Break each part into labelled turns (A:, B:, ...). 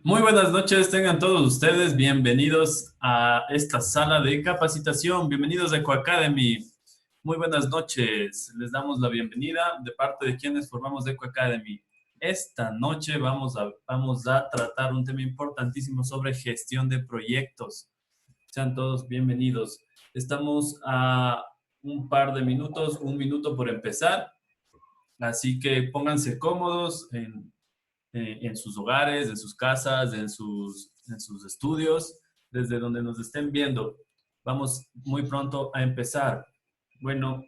A: Muy buenas noches, tengan todos ustedes bienvenidos a esta sala de capacitación. Bienvenidos a EcoAcademy. Muy buenas noches, les damos la bienvenida de parte de quienes formamos EcoAcademy. Esta noche vamos a tratar un tema importantísimo sobre gestión de proyectos. Sean todos bienvenidos. Estamos a un par de minutos, un minuto por empezar. Así que pónganse cómodos en sus hogares, en sus casas, en sus estudios, desde donde nos estén viendo. Vamos muy pronto a empezar. Bueno,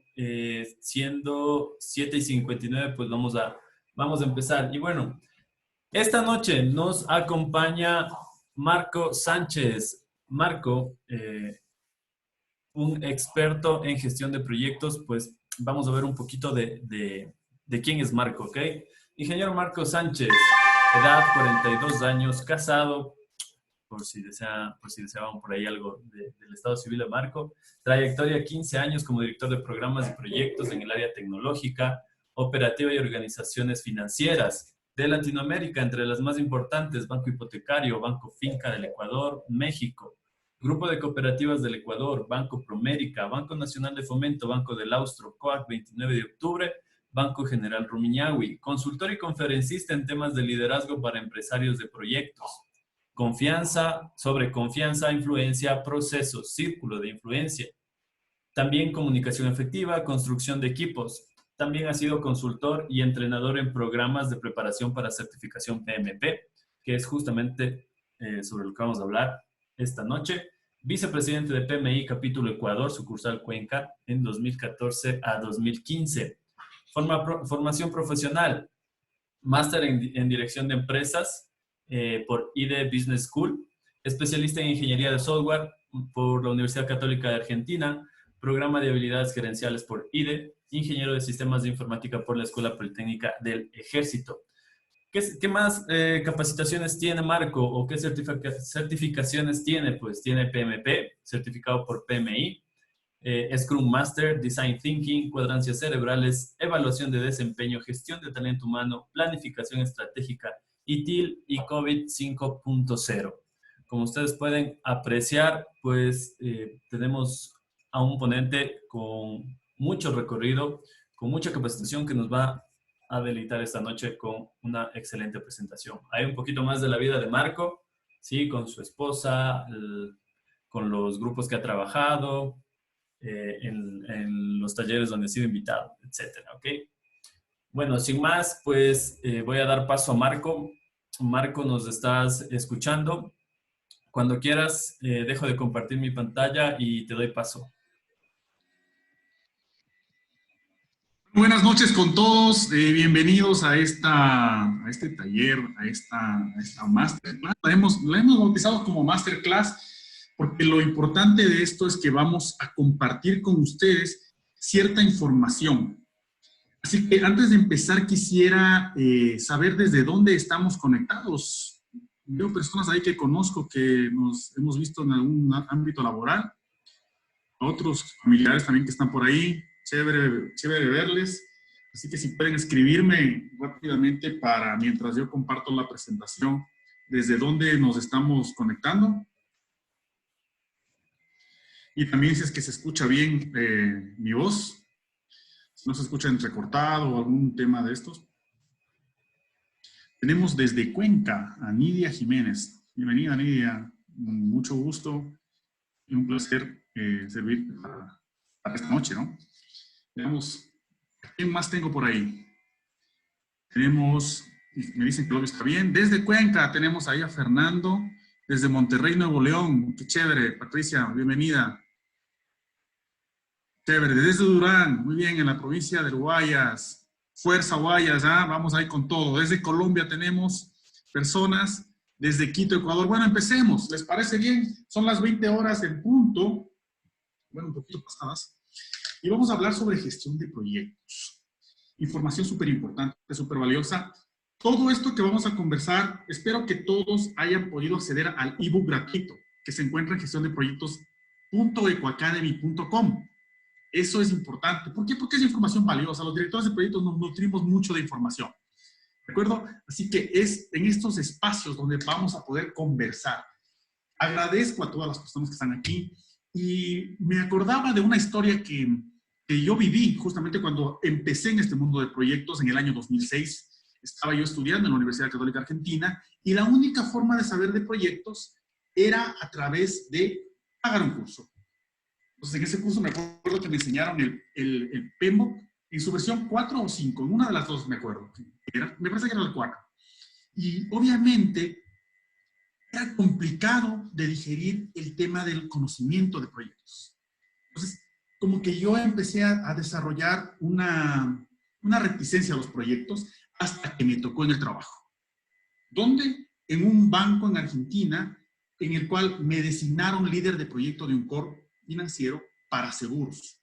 A: siendo 7:59, pues vamos a empezar. Y bueno, esta noche nos acompaña Marco Sánchez. Marco, un experto en gestión de proyectos, pues vamos a ver un poquito de quién es Marco, ¿ok? Ingeniero Marco Sánchez, edad 42 años, casado, por si deseaban por ahí algo del estado civil de Marco. Trayectoria 15 años como director de programas y proyectos en el área tecnológica, operativa y organizaciones financieras de Latinoamérica, entre las más importantes, Banco Hipotecario, Banco Finca del Ecuador, México, Grupo de Cooperativas del Ecuador, Banco Promérica, Banco Nacional de Fomento, Banco del Austro, COAC 29 de octubre, Banco General Rumiñahui, consultor y conferencista en temas de liderazgo para empresarios de proyectos. Sobre confianza, influencia, procesos, círculo de influencia. También comunicación efectiva, construcción de equipos. También ha sido consultor y entrenador en programas de preparación para certificación PMP, que es justamente sobre lo que vamos a hablar esta noche. Vicepresidente de PMI Capítulo Ecuador, sucursal Cuenca, en 2014 a 2015. Formación profesional, máster en dirección de empresas por IDE Business School, especialista en ingeniería de software por la Universidad Católica de Argentina, programa de habilidades gerenciales por IDE, ingeniero de sistemas de informática por la Escuela Politécnica del Ejército. ¿Qué más capacitaciones tiene Marco o qué certificaciones tiene? Pues tiene PMP, certificado por PMI, Scrum Master, Design Thinking, cuadrancias cerebrales, evaluación de desempeño, gestión de talento humano, planificación estratégica, ITIL y COVID 5.0. Como ustedes pueden apreciar, pues tenemos a un ponente con mucho recorrido, con mucha capacitación que nos va a deleitar esta noche con una excelente presentación. Hay un poquito más de la vida de Marco, ¿sí? Con su esposa, con los grupos que ha trabajado, en los talleres donde he sido invitado, etcétera, ¿ok? Bueno, sin más, pues voy a dar paso a Marco. Marco, ¿nos estás escuchando? Cuando quieras, dejo de compartir mi pantalla y te doy paso.
B: Buenas noches con todos, bienvenidos a este taller, a esta masterclass. La hemos bautizado como masterclass porque lo importante de esto es que vamos a compartir con ustedes cierta información. Así que antes de empezar quisiera saber desde dónde estamos conectados. Veo personas ahí que conozco que nos hemos visto en algún ámbito laboral, otros familiares también que están por ahí. Chévere verles. Así que si pueden escribirme rápidamente para mientras yo comparto la presentación, desde dónde nos estamos conectando. Y también si es que se escucha bien mi voz, si no se escucha entrecortado o algún tema de estos. Tenemos desde Cuenca a Nidia Jiménez. Bienvenida, Nidia. Mucho gusto y un placer servir para esta noche, ¿no? Veamos, ¿quién más tengo por ahí? Tenemos, me dicen que el audio está bien. Desde Cuenca tenemos ahí a Fernando. Desde Monterrey, Nuevo León. Qué chévere. Patricia, bienvenida. Chévere. Desde Durán, muy bien, en la provincia del Guayas. Fuerza Guayas, ¿ah? Vamos ahí con todo. Desde Colombia tenemos personas. Desde Quito, Ecuador. Bueno, empecemos. ¿Les parece bien? Son las 20 horas en punto. Bueno, un poquito pasadas. Y vamos a hablar sobre gestión de proyectos. Información súper importante, súper valiosa. Todo esto que vamos a conversar, espero que todos hayan podido acceder al ebook gratuito que se encuentra en gestión-de-proyectos.ecoacademy.com. Eso es importante. ¿Por qué? Porque es información valiosa. Los directores de proyectos nos nutrimos mucho de información. ¿De acuerdo? Así que es en estos espacios donde vamos a poder conversar. Agradezco a todas las personas que están aquí y me acordaba de una historia que yo viví justamente cuando empecé en este mundo de proyectos en el año 2006. Estaba yo estudiando en la Universidad Católica Argentina y la única forma de saber de proyectos era a través de pagar un curso. Entonces, en ese curso me acuerdo que me enseñaron el PMBOK en su versión 4 o 5, en una de las dos me acuerdo. Me parece que era el 4. Y obviamente era complicado de digerir el tema del conocimiento de proyectos. Entonces, como que yo empecé a desarrollar una reticencia a los proyectos hasta que me tocó en el trabajo. Donde en un banco en Argentina, en el cual me designaron líder de proyecto de un core financiero para seguros.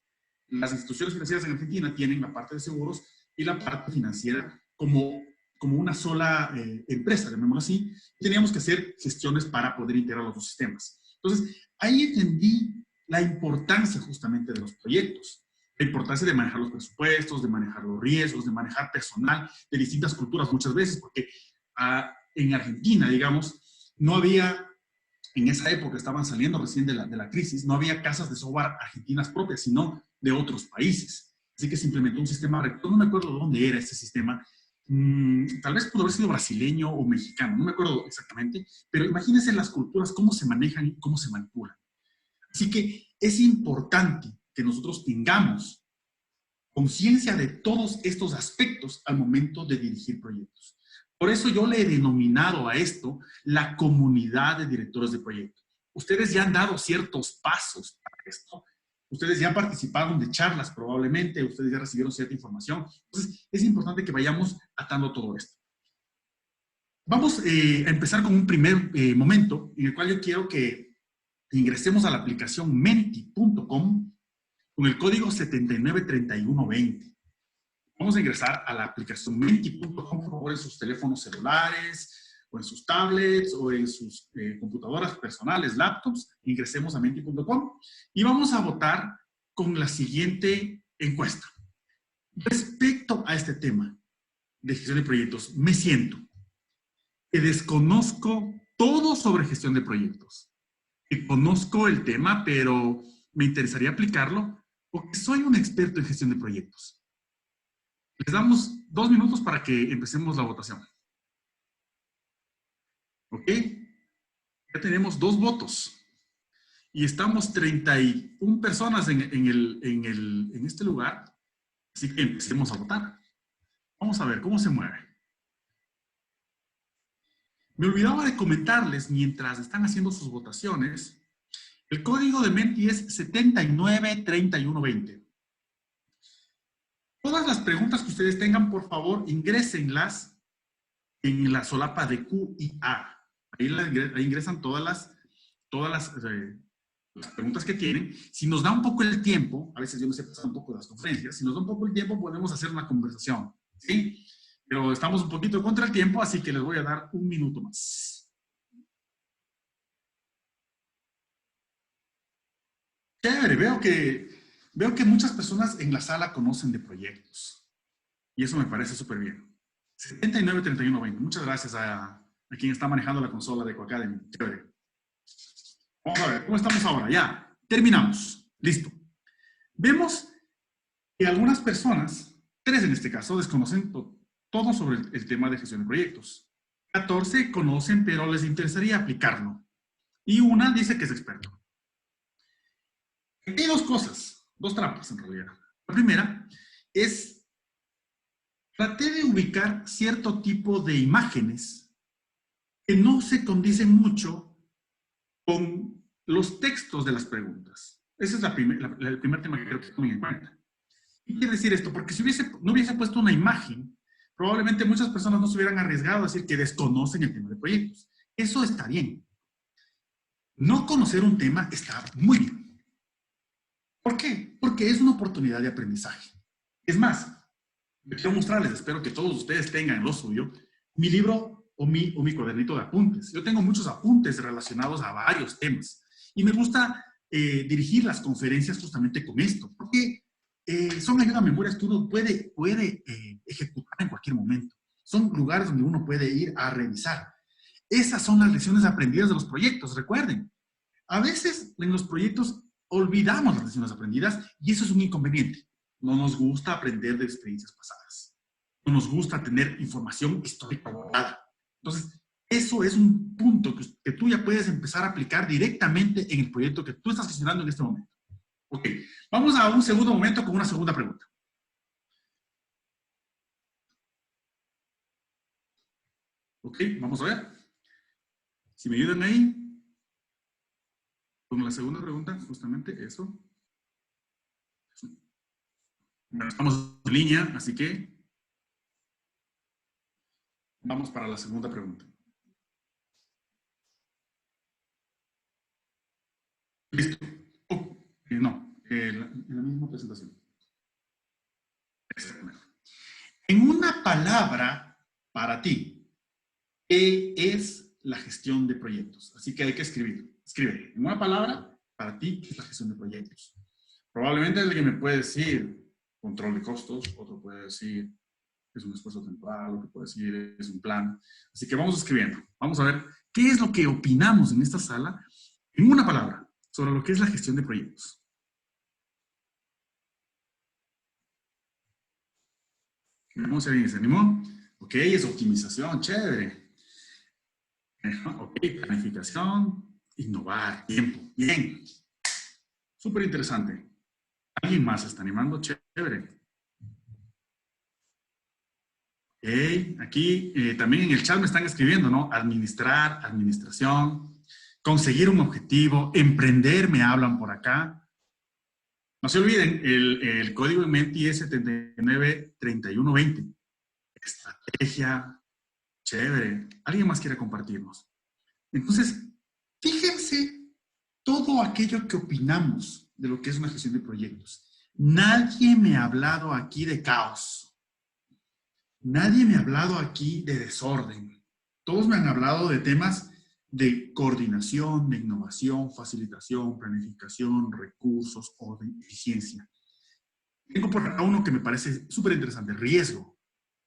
B: Las instituciones financieras en Argentina tienen la parte de seguros y la parte financiera como una sola empresa, llamémoslo así. Teníamos que hacer gestiones para poder integrar los dos sistemas. Entonces, ahí entendí la importancia justamente de los proyectos, la importancia de manejar los presupuestos, de manejar los riesgos, de manejar personal de distintas culturas muchas veces, porque en Argentina, digamos, no había, en esa época estaban saliendo recién de la crisis, no había casas de software argentinas propias, sino de otros países. Así que se implementó un sistema recto, no me acuerdo dónde era ese sistema, tal vez pudo haber sido brasileño o mexicano, no me acuerdo exactamente, pero imagínense las culturas, cómo se manejan y cómo se manipulan. Así que es importante que nosotros tengamos conciencia de todos estos aspectos al momento de dirigir proyectos. Por eso yo le he denominado a esto la comunidad de directores de proyectos. Ustedes ya han dado ciertos pasos para esto. Ustedes ya participaron de charlas probablemente, ustedes ya recibieron cierta información. Entonces, es importante que vayamos atando todo esto. Vamos a empezar con un primer momento en el cual yo quiero que ingresemos a la aplicación menti.com con el código 793120. Vamos a ingresar a la aplicación menti.com, por favor, en sus teléfonos celulares, o en sus tablets, o en sus computadoras personales, laptops. Ingresemos a menti.com y vamos a votar con la siguiente encuesta. Respecto a este tema de gestión de proyectos, me siento que desconozco todo sobre gestión de proyectos. Que conozco el tema, pero me interesaría aplicarlo porque soy un experto en gestión de proyectos. Les damos 2 minutos para que empecemos la votación. ¿Ok? Ya tenemos 2 votos. Y estamos 31 personas en este lugar. Así que empecemos a votar. Vamos a ver cómo se mueve. Me olvidaba de comentarles, mientras están haciendo sus votaciones, el código de Menti es 793120. Todas las preguntas que ustedes tengan, por favor, ingrésenlas en la solapa de Q y A. Ahí ingresan todas las preguntas que tienen. Si nos da un poco el tiempo, a veces yo me sé pasar un poco de las conferencias, si nos da un poco el tiempo podemos hacer una conversación, ¿sí? Pero estamos un poquito contra el tiempo, así que les voy a dar 1 minuto más. Chévere, veo que muchas personas en la sala conocen de proyectos. Y eso me parece súper bien. 793120. Muchas gracias a quien está manejando la consola de Coacademy. Chévere. Vamos a ver, ¿cómo estamos ahora? Ya, terminamos. Listo. Vemos que algunas personas, 3 en este caso, desconocen todo sobre el tema de gestión de proyectos. 14 conocen, pero les interesaría aplicarlo. Y una dice que es experto. Hay 2 cosas, 2 trampas en realidad. La primera es, traté de ubicar cierto tipo de imágenes que no se condicen mucho con los textos de las preguntas. Ese es el primer tema que creo que tomen en cuenta. ¿Qué quiere decir esto? Porque si no hubiese puesto una imagen, probablemente muchas personas no se hubieran arriesgado a decir que desconocen el tema de proyectos. Eso está bien. No conocer un tema está muy bien. ¿Por qué? Porque es una oportunidad de aprendizaje. Es más, me quiero mostrarles, espero que todos ustedes tengan lo suyo, mi libro o mi cuadernito de apuntes. Yo tengo muchos apuntes relacionados a varios temas y me gusta dirigir las conferencias justamente con esto, porque son ayuda a memorias que uno puede ejecutar en cualquier momento. Son lugares donde uno puede ir a revisar. Esas son las lecciones aprendidas de los proyectos, recuerden. A veces en los proyectos olvidamos las lecciones aprendidas y eso es un inconveniente. No nos gusta aprender de experiencias pasadas. No nos gusta tener información histórica guardada. Entonces, eso es un punto que tú ya puedes empezar a aplicar directamente en el proyecto que tú estás gestionando en este momento. Ok, vamos a un segundo momento con una segunda pregunta. Ok, vamos a ver. Si me ayudan ahí, con la segunda pregunta, justamente eso. Bueno, estamos en línea, así que vamos para la segunda pregunta. Listo. No, en la misma presentación. En una palabra para ti, ¿qué es la gestión de proyectos? Así que hay que escribir. Escribe. En una palabra para ti, ¿qué es la gestión de proyectos? Probablemente alguien me puede decir control de costos, otro puede decir es un esfuerzo temporal, otro puede decir es un plan. Así que vamos escribiendo. Vamos a ver qué es lo que opinamos en esta sala en una palabra sobre lo que es la gestión de proyectos. Vamos a ver, ¿se animó? Ok, es optimización, chévere. Ok, planificación, innovar, tiempo. Bien. Súper interesante. ¿Alguien más se está animando? Chévere. Ok, aquí también en el chat me están escribiendo, ¿no? Administrar, administración, conseguir un objetivo, emprender, me hablan por acá. No se olviden, el código en Menti es 793120. Estrategia, chévere. ¿Alguien más quiere compartirnos? Entonces, fíjense todo aquello que opinamos de lo que es una gestión de proyectos. Nadie me ha hablado aquí de caos. Nadie me ha hablado aquí de desorden. Todos me han hablado de temas de coordinación, de innovación, facilitación, planificación, recursos, orden, eficiencia. Tengo por acá uno que me parece súper interesante, riesgo.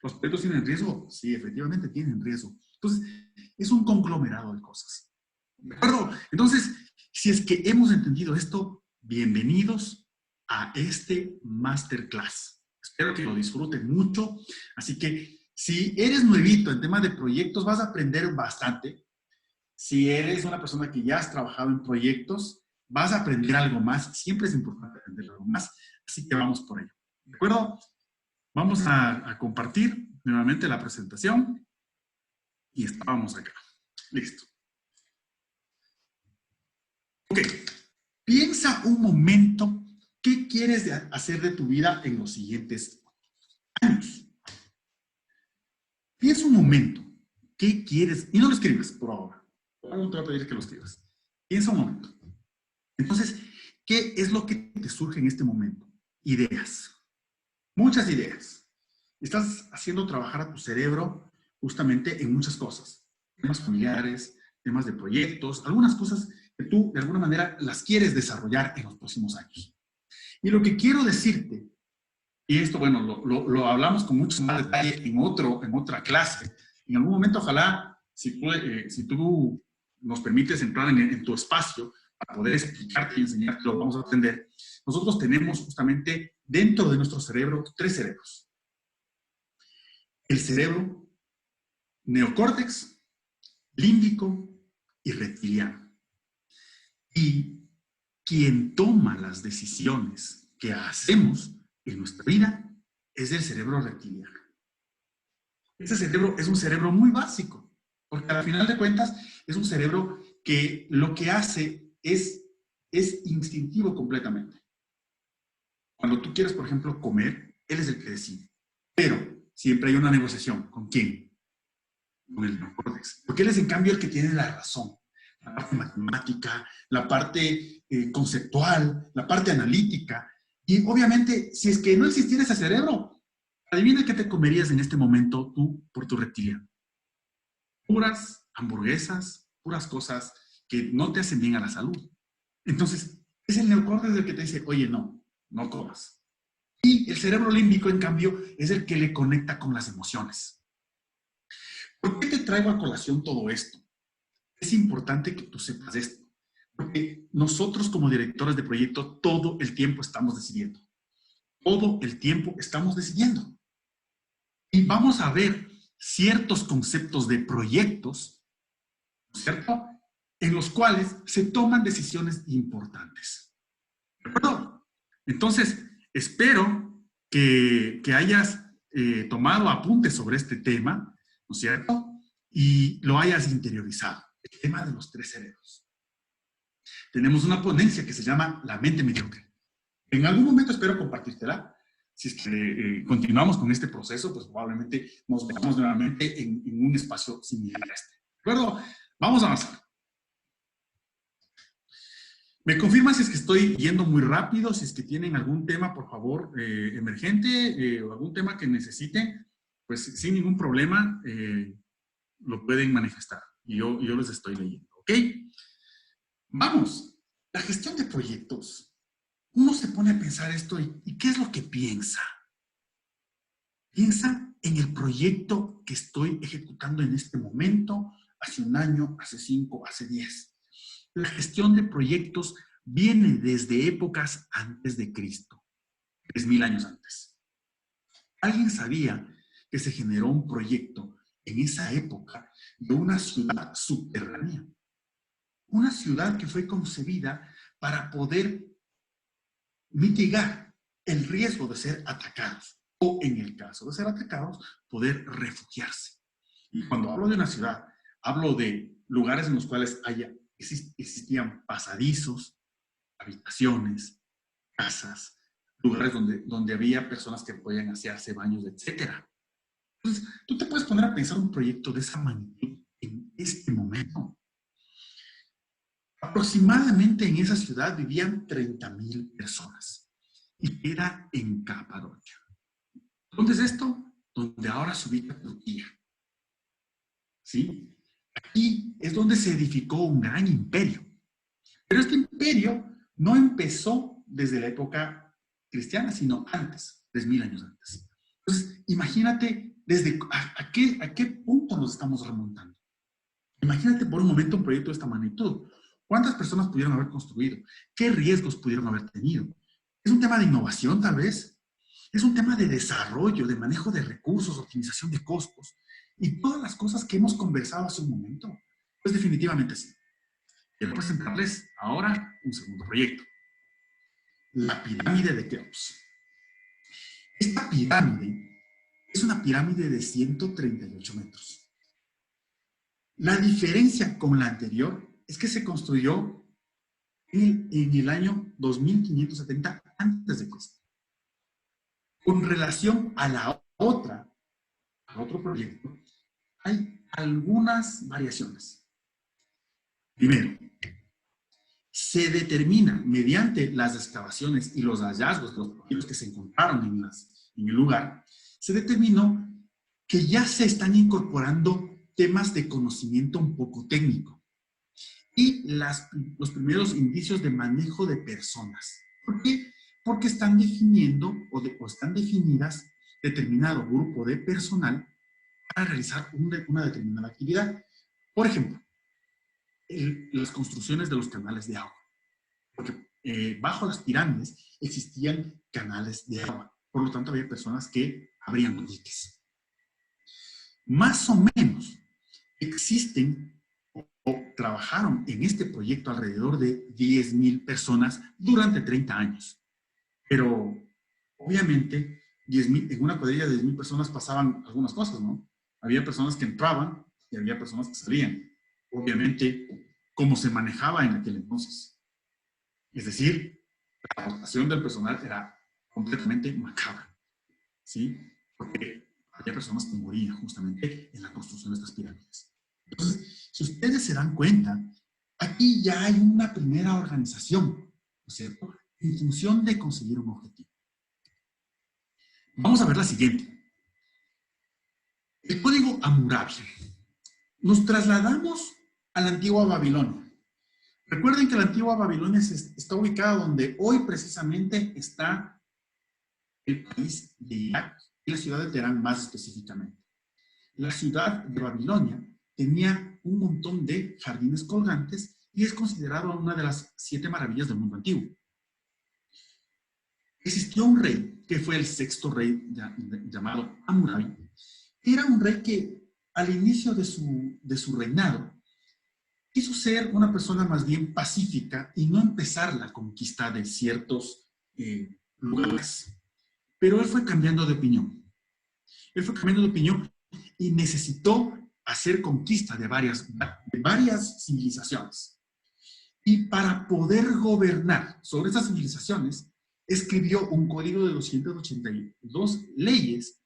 B: ¿Los proyectos tienen riesgo? Sí, efectivamente tienen riesgo. Entonces, es un conglomerado de cosas. ¿De acuerdo? Entonces, si es que hemos entendido esto, bienvenidos a este masterclass. Espero que lo disfruten mucho. Así que, si eres nuevito en tema de proyectos, vas a aprender bastante. Si eres una persona que ya has trabajado en proyectos, vas a aprender algo más. Siempre es importante aprender algo más. Así que vamos por ello. ¿De acuerdo? Vamos a compartir nuevamente la presentación. Y estábamos acá. Listo. Ok. Piensa un momento, ¿qué quieres hacer de tu vida en los siguientes años? Piensa un momento, ¿qué quieres? Y no lo escribas por ahora. No te voy a pedir que lo escribas. Piensa un momento. Entonces, ¿qué es lo que te surge en este momento? Ideas. Muchas ideas. Estás haciendo trabajar a tu cerebro justamente en muchas cosas. Temas familiares, temas de proyectos, algunas cosas que tú de alguna manera las quieres desarrollar en los próximos años. Y lo que quiero decirte, y esto, bueno, lo hablamos con mucho más detalle en otra clase. En algún momento, ojalá, si tú nos permites entrar en tu espacio para poder explicarte y enseñarte lo que vamos a aprender, nosotros tenemos justamente dentro de nuestro cerebro 3 cerebros. El cerebro neocórtex, límbico y reptiliano. Y quien toma las decisiones que hacemos en nuestra vida es el cerebro reptiliano. Ese cerebro es un cerebro muy básico, porque al final de cuentas es un cerebro que lo que hace es instintivo completamente. Cuando tú quieres, por ejemplo, comer, él es el que decide. Pero siempre hay una negociación. ¿Con quién? Con el neocórtex. Porque él es, en cambio, el que tiene la razón. La parte matemática, la parte conceptual, la parte analítica. Y obviamente, si es que no existiera ese cerebro, adivina qué te comerías en este momento tú por tu reptiliano. Puras hamburguesas, puras cosas que no te hacen bien a la salud. Entonces, es el neocórtex el que te dice, oye, no comas. Y el cerebro límbico, en cambio, es el que le conecta con las emociones. ¿Por qué te traigo a colación todo esto? Es importante que tú sepas esto, porque nosotros como directores de proyecto todo el tiempo estamos decidiendo. Todo el tiempo estamos decidiendo. Y vamos a ver ciertos conceptos de proyectos, ¿cierto? En los cuales se toman decisiones importantes. ¿De acuerdo? Entonces, espero que hayas tomado apuntes sobre este tema, ¿no es cierto? Y lo hayas interiorizado. El tema de los 3 cerebros. Tenemos una ponencia que se llama La mente mediocre. En algún momento espero compartírtela. Si es que continuamos con este proceso, pues probablemente nos veamos nuevamente en un espacio similar a este. ¿De acuerdo? Vamos a avanzar. ¿Me confirman si es que estoy yendo muy rápido? Si es que tienen algún tema, por favor, emergente o algún tema que necesiten, pues sin ningún problema lo pueden manifestar. Y yo les estoy leyendo, ¿ok? Vamos. La gestión de proyectos. Uno se pone a pensar esto y ¿qué es lo que piensa? Piensa en el proyecto que estoy ejecutando en este momento, hace 1 año, hace 5, hace 10. La gestión de proyectos viene desde épocas antes de Cristo, 3000 años antes. ¿Alguien sabía que se generó un proyecto en esa época de una ciudad subterránea? Una ciudad que fue concebida para poder mitigar el riesgo de ser atacados o, en el caso de ser atacados, poder refugiarse. Y cuando hablo de una ciudad, hablo de lugares en los cuales existían pasadizos, habitaciones, casas, lugares donde había personas que podían hacerse baños, etc. Entonces, tú te puedes poner a pensar un proyecto de esa magnitud en este momento. Aproximadamente en esa ciudad vivían 30,000 personas y era en Capadocia. ¿Dónde es esto? Donde ahora se ubica Turquía. ¿Sí? Aquí es donde se edificó un gran imperio. Pero este imperio no empezó desde la época cristiana, sino antes, 3000 años antes. Entonces, imagínate a qué punto nos estamos remontando. Imagínate por un momento un proyecto de esta magnitud. ¿Cuántas personas pudieron haber construido? ¿Qué riesgos pudieron haber tenido? ¿Es un tema de innovación, tal vez? ¿Es un tema de desarrollo, de manejo de recursos, optimización de costos? Y todas las cosas que hemos conversado hace un momento. Pues definitivamente sí. Quiero presentarles ahora un segundo proyecto. La pirámide de Keops. Esta pirámide es una pirámide de 138 metros. La diferencia con la anterior es que se construyó en el año 2570 a.C. Con relación a al otro proyecto, hay algunas variaciones. Primero, se determina mediante las excavaciones y los hallazgos de los proyectos que se encontraron en el lugar, se determinó que ya se están incorporando temas de conocimiento un poco técnico y los primeros indicios de manejo de personas. ¿Por qué? Porque están definiendo o están definidas determinado grupo de personal para realizar una determinada actividad. Por ejemplo, las construcciones de los canales de agua. Porque bajo las pirámides existían canales de agua. Por lo tanto, había personas que abrían diques. Más o menos existen o trabajaron en este proyecto alrededor de 10,000 personas durante 30 años. Pero, obviamente, en una cuadrilla de 10,000 personas pasaban algunas cosas, ¿no? Había personas que entraban y había personas que salían. Obviamente, cómo se manejaba en aquel entonces. Es decir, la rotación del personal era completamente macabra, ¿sí? Porque había personas que morían justamente en la construcción de estas pirámides. Entonces, si ustedes se dan cuenta, aquí ya hay una primera organización, ¿no es cierto?, en función de conseguir un objetivo. Vamos a ver la siguiente. El código Hammurabi. Nos trasladamos a la antigua Babilonia. Recuerden que la antigua Babilonia está ubicada donde hoy precisamente está el país de Irak y la ciudad de Teherán más específicamente. la ciudad de Babilonia tenía un montón de jardines colgantes y es considerado una de las 7 maravillas del mundo antiguo. Existió un rey, que fue el sexto rey llamado Hammurabi. Era un rey que al inicio de su reinado quiso ser una persona más bien pacífica y no empezar la conquista de ciertos lugares. Pero él fue cambiando de opinión. Él fue cambiando de opinión y necesitó hacer conquista de varias civilizaciones. Y para poder gobernar sobre esas civilizaciones, escribió un código de 282 leyes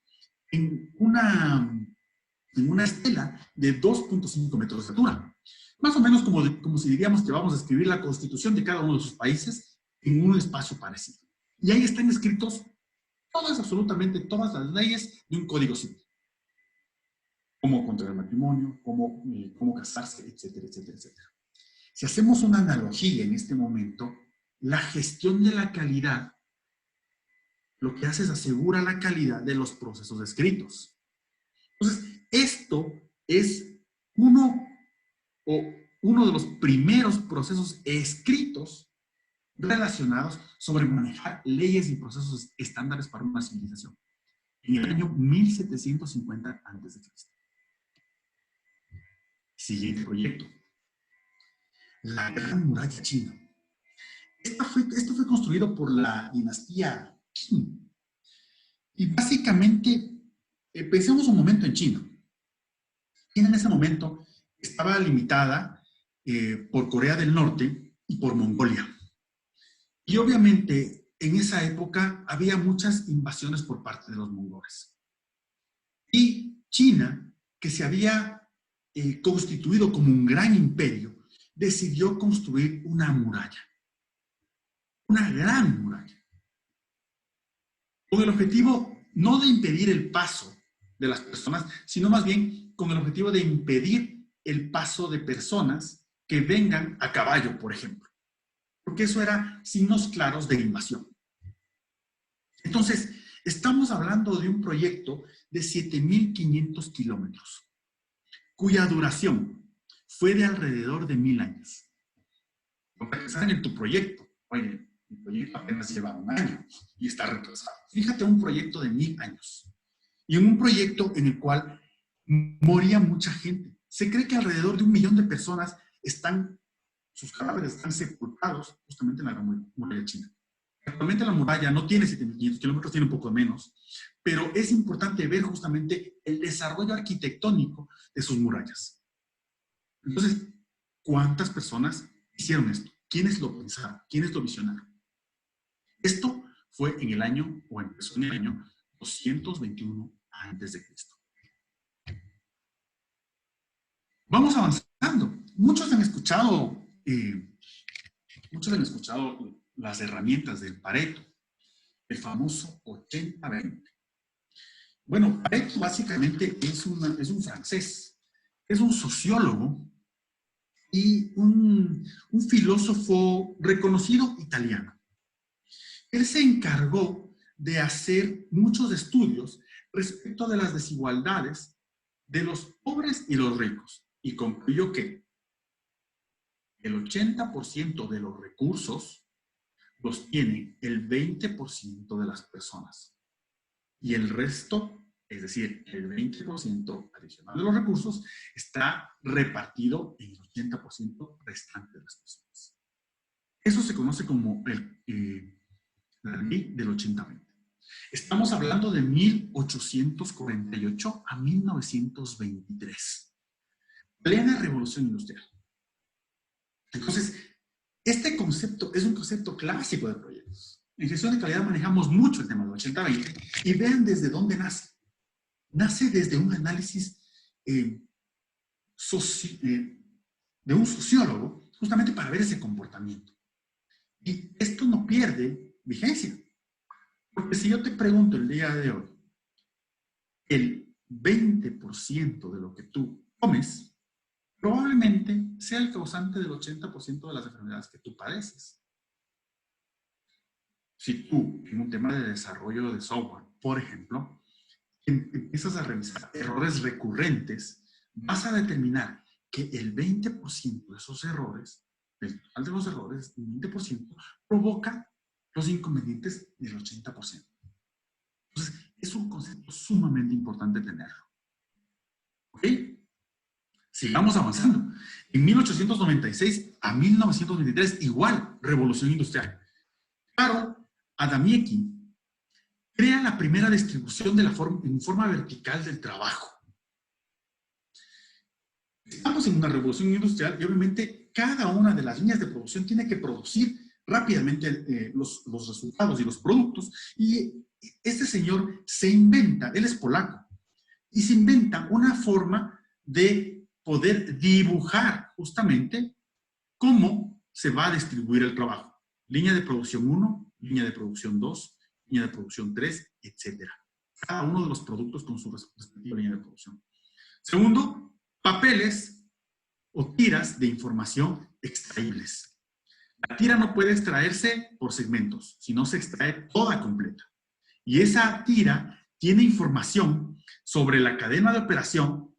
B: en una estela de 2.5 metros de altura. Más o menos como si diríamos que vamos a escribir la constitución de cada uno de sus países en un espacio parecido. Y ahí están escritos absolutamente todas las leyes de un código civil. Cómo contraer matrimonio, cómo casarse, etcétera, etcétera, etcétera. Si hacemos una analogía en este momento, la gestión de la calidad lo que hace es asegura la calidad de los procesos escritos. Entonces, esto es uno de los primeros procesos escritos relacionados sobre manejar leyes y procesos estándares para una civilización, en el año 1750 a.C. Siguiente proyecto. La Gran Muralla China. Esto fue construido por la dinastía Qin. Y básicamente, pensemos un momento en China. China en ese momento estaba limitada por Corea del Norte y por Mongolia. Y obviamente, en esa época había muchas invasiones por parte de los mongoles. Y China, que se había constituido como un gran imperio, decidió construir una muralla. Una gran muralla. Con el objetivo no de impedir el paso de las personas, sino más bien con el objetivo de impedir el paso de personas que vengan a caballo, por ejemplo. Porque eso era signos claros de invasión. Entonces, estamos hablando de un proyecto de 7.500 kilómetros, cuya duración fue de alrededor de 1.000 años. No pensar en tu proyecto. Oye, mi proyecto apenas lleva 1 año y está retrasado. Fíjate, un proyecto de 1.000 años. Y en un proyecto en el cual moría mucha gente. Se cree que alrededor de 1 millón de personas sus cadáveres están sepultados justamente en la muralla china. Actualmente la muralla no tiene 7.500 kilómetros, tiene un poco menos, pero es importante ver justamente el desarrollo arquitectónico de sus murallas. Entonces, ¿cuántas personas hicieron esto? ¿Quiénes lo pensaron? ¿Quiénes lo visionaron? Esto fue empezó en el año 221 a.C. Vamos avanzando. Muchos han escuchado las herramientas del Pareto, el famoso 80-20. Bueno, Pareto básicamente es un francés, es un sociólogo y un filósofo reconocido italiano. Él se encargó de hacer muchos estudios respecto de las desigualdades de los pobres y los ricos y concluyó que el 80% de los recursos los tiene el 20% de las personas. Y el resto, es decir, el 20% adicional de los recursos, está repartido en el 80% restante de las personas. Eso se conoce como la ley del 80-20. Estamos hablando de 1848 a 1923. Plena revolución industrial. Entonces, este concepto es un concepto clásico de proyectos. En gestión de calidad manejamos mucho el tema del 80-20 y vean desde dónde nace. Nace desde un análisis de un sociólogo justamente para ver ese comportamiento. Y esto no pierde vigencia. Porque si yo te pregunto el día de hoy, el 20% de lo que tú comes probablemente sea el causante del 80% de las enfermedades que tú padeces. Si tú, en un tema de desarrollo de software, por ejemplo, empiezas a revisar errores recurrentes, vas a determinar que el 20% de esos errores, del total de los errores, el 20% provoca los inconvenientes del 80%. Entonces, es un concepto sumamente importante tenerlo. ¿Ok? Sigamos avanzando. En 1896 a 1923, igual, revolución industrial. Claro, Adamiecki crea la primera distribución de en forma vertical del trabajo. Estamos en una revolución industrial y obviamente cada una de las líneas de producción tiene que producir rápidamente los resultados y los productos. Y este señor se inventa, él es polaco, y se inventa una forma de poder dibujar justamente cómo se va a distribuir el trabajo. Línea de producción 1, línea de producción 2, línea de producción 3, etc. Cada uno de los productos con su respectiva línea de producción. Segundo, papeles o tiras de información extraíbles. La tira no puede extraerse por segmentos, sino se extrae toda completa. Y esa tira tiene información sobre la cadena de operación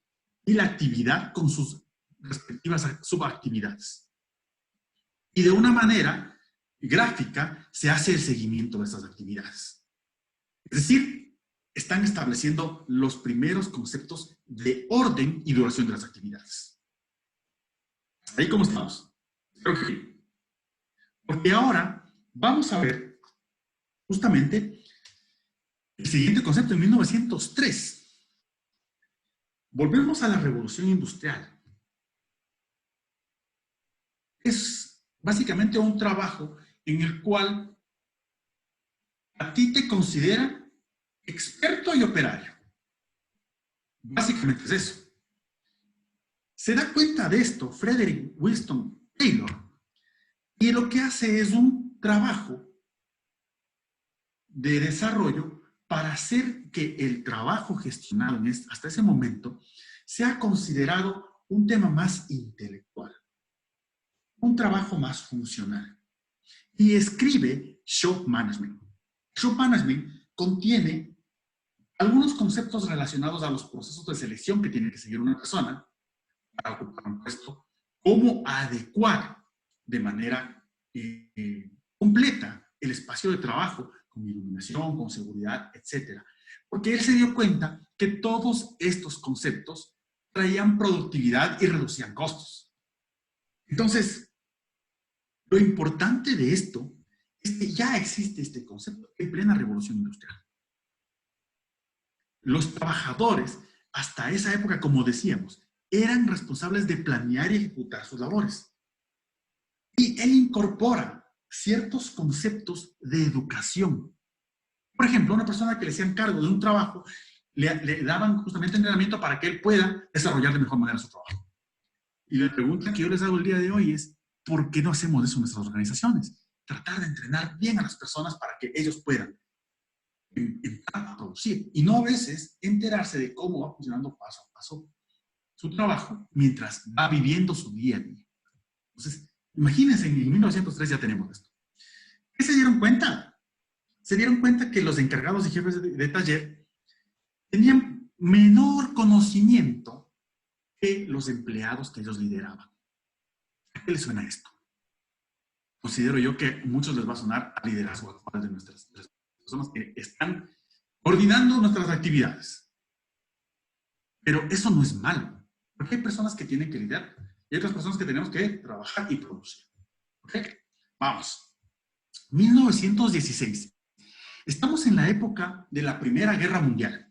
B: y la actividad con sus respectivas subactividades. Y de una manera gráfica se hace el seguimiento de esas actividades. Es decir, están estableciendo los primeros conceptos de orden y duración de las actividades. ¿Ahí cómo estamos? Creo que sí. Porque ahora vamos a ver justamente el siguiente concepto en 1903. Volvemos a la revolución industrial. Es básicamente un trabajo en el cual a ti te consideran experto y operario. Básicamente es eso. Se da cuenta de esto Frederick Winston Taylor y lo que hace es un trabajo de desarrollo para hacer que el trabajo gestionado hasta ese momento sea considerado un tema más intelectual, un trabajo más funcional. Y escribe Shop Management. Shop Management contiene algunos conceptos relacionados a los procesos de selección que tiene que seguir una persona para ocupar un puesto, cómo adecuar de manera completa el espacio de trabajo con iluminación, con seguridad, etc. Porque él se dio cuenta que todos estos conceptos traían productividad y reducían costos. Entonces, lo importante de esto es que ya existe este concepto en plena revolución industrial. Los trabajadores, hasta esa época, como decíamos, eran responsables de planear y ejecutar sus labores. Y él incorpora ciertos conceptos de educación. Por ejemplo, una persona que le hacían cargo de un trabajo, le daban justamente entrenamiento para que él pueda desarrollar de mejor manera su trabajo. Y la pregunta que yo les hago el día de hoy es, ¿por qué no hacemos eso en nuestras organizaciones? Tratar de entrenar bien a las personas para que ellos puedan entrar a producir. Y no a veces enterarse de cómo va funcionando paso a paso su trabajo mientras va viviendo su día a día. Entonces, imagínense, en 1903 ya tenemos esto. ¿Qué se dieron cuenta? Se dieron cuenta que los encargados y jefes de taller tenían menor conocimiento que los empleados que ellos lideraban. ¿A qué les suena esto? Considero yo que a muchos les va a sonar a liderazgo actual de nuestras personas que están coordinando nuestras actividades. Pero eso no es malo, porque hay personas que tienen que liderar y hay otras personas que tenemos que trabajar y producir. ¿Ok? Vamos. 1916. Estamos en la época de la Primera Guerra Mundial.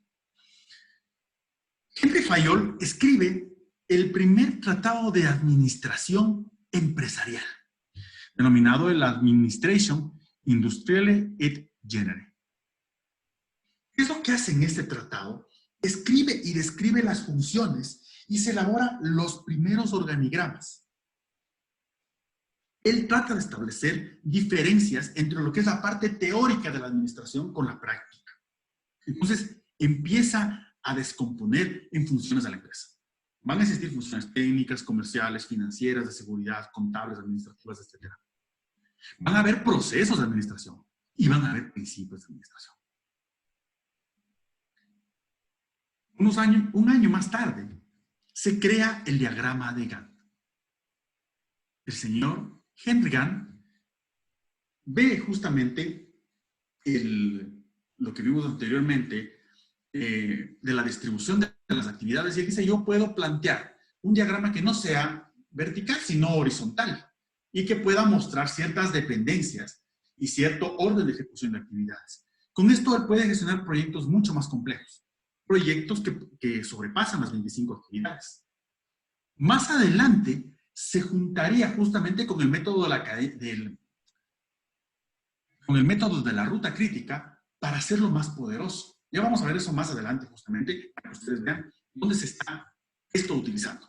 B: Henry Fayol escribe el primer tratado de administración empresarial, denominado el Administration Industrielle et Genere. ¿Qué es lo que hace en este tratado? Escribe y describe las funciones y se elabora los primeros organigramas. Él trata de establecer diferencias entre lo que es la parte teórica de la administración con la práctica. Entonces, empieza a descomponer en funciones de la empresa. Van a existir funciones técnicas, comerciales, financieras, de seguridad, contables, administrativas, etc. Van a haber procesos de administración y van a haber principios de administración. Un año más tarde, se crea el diagrama de Gantt. El señor Henry Gantt ve justamente lo que vimos anteriormente de la distribución de las actividades y él dice, yo puedo plantear un diagrama que no sea vertical, sino horizontal y que pueda mostrar ciertas dependencias y cierto orden de ejecución de actividades. Con esto él puede gestionar proyectos mucho más complejos, proyectos que sobrepasan las 25 actividades. Más adelante se juntaría justamente con el método de la ruta crítica para hacerlo más poderoso. Ya vamos a ver eso más adelante justamente para que ustedes vean dónde se está esto utilizando.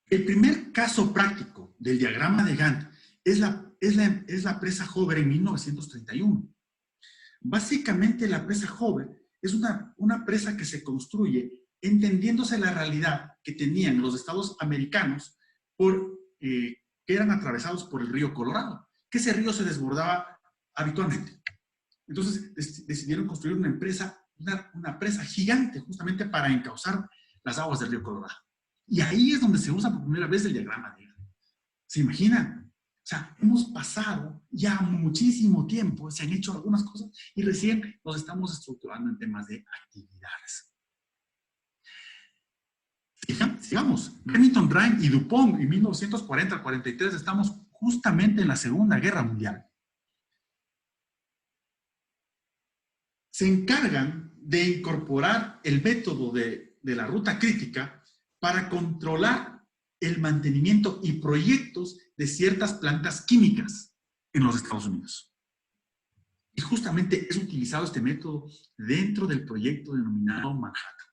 B: El primer caso práctico del diagrama de Gantt es la presa Hoover en 1931. Básicamente la presa Hoover es una presa que se construye entendiéndose la realidad que tenían los estados americanos que eran atravesados por el río Colorado, que ese río se desbordaba habitualmente. Entonces decidieron construir una presa gigante justamente para encauzar las aguas del río Colorado. Y ahí es donde se usa por primera vez el diagrama de Gantt. ¿Se imaginan? O sea, hemos pasado ya muchísimo tiempo, se han hecho algunas cosas y recién nos estamos estructurando en temas de actividades. Sigamos. Remington Rand y Dupont en 1940 al 43 estamos justamente en la Segunda Guerra Mundial. Se encargan de incorporar el método de la ruta crítica para controlar el mantenimiento y proyectos de ciertas plantas químicas en los Estados Unidos. Y justamente es utilizado este método dentro del proyecto denominado Manhattan.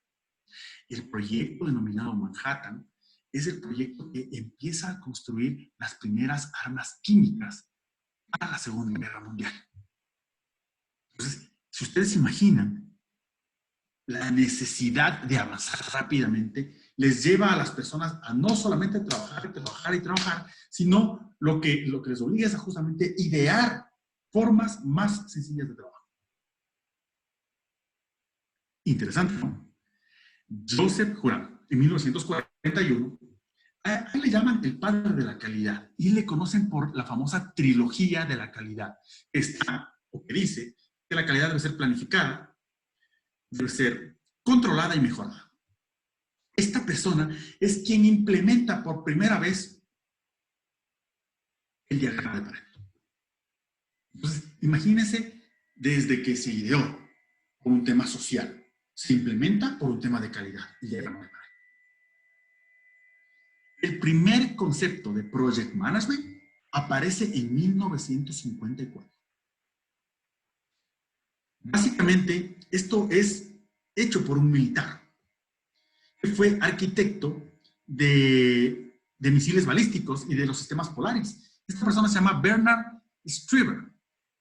B: El proyecto denominado Manhattan es el proyecto que empieza a construir las primeras armas químicas para la Segunda Guerra Mundial. Entonces, si ustedes se imaginan, la necesidad de avanzar rápidamente les lleva a las personas a no solamente trabajar, sino lo que les obliga es a justamente idear formas más sencillas de trabajo. Interesante, ¿no? Joseph Juran, en 1941, a él le llaman el padre de la calidad y le conocen por la famosa trilogía de la calidad. Que dice que la calidad debe ser planificada, debe ser controlada y mejorada. Esta persona es quien implementa por primera vez el diagrama de Pareto. Entonces, imagínense, desde que se ideó por un tema social, se implementa por un tema de calidad, el diagrama de Pareto. El primer concepto de Project Management aparece en 1954. Básicamente, esto es hecho por un militar. Él fue arquitecto de misiles balísticos y de los sistemas polares. Esta persona se llama Bernard Strieber.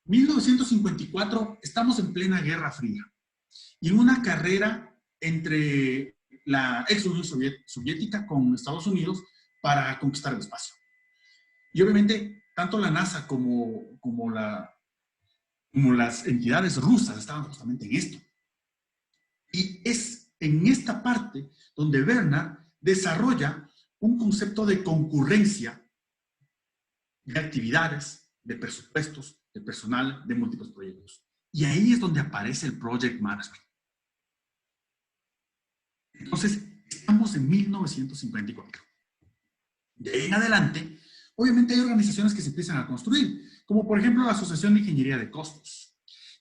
B: 1954, estamos en plena Guerra Fría. Y en una carrera entre la ex Unión Soviética con Estados Unidos para conquistar el espacio. Y obviamente, tanto la NASA como las entidades rusas estaban justamente en esto. Y es en esta parte donde Bernard desarrolla un concepto de concurrencia de actividades, de presupuestos, de personal, de múltiples proyectos. Y ahí es donde aparece el Project Management. Entonces, estamos en 1954. De ahí en adelante, obviamente hay organizaciones que se empiezan a construir, como por ejemplo la Asociación de Ingeniería de Costos.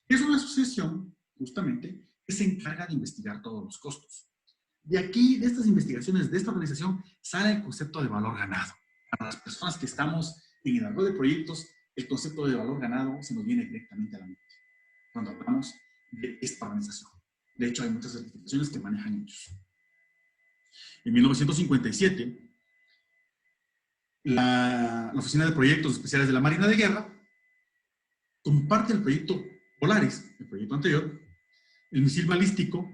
B: Es una asociación, justamente, que se encarga de investigar todos los costos. De aquí, de estas investigaciones, de esta organización, sale el concepto de valor ganado. Para las personas que estamos en el árbol de proyectos, el concepto de valor ganado se nos viene directamente a la mente cuando hablamos de esta organización. De hecho, hay muchas certificaciones que manejan ellos. En 1957, la Oficina de Proyectos Especiales de la Marina de Guerra, como parte del proyecto Polaris, el proyecto anterior, el misil balístico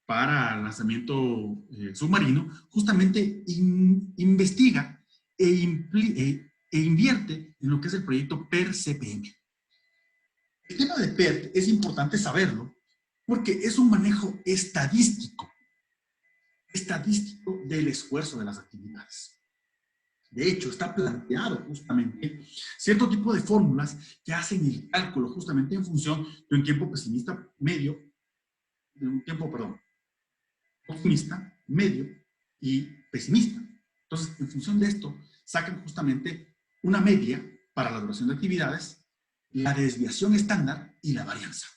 B: para lanzamiento submarino, justamente investiga e invierte en lo que es el proyecto PER-CPM. El tema de PER es importante saberlo, Porque es un manejo estadístico del esfuerzo de las actividades. De hecho, está planteado justamente cierto tipo de fórmulas que hacen el cálculo justamente en función de un tiempo pesimista medio, de un tiempo, perdón, optimista, medio y pesimista. Entonces, en función de esto, sacan justamente una media para la duración de actividades, la desviación estándar y la varianza.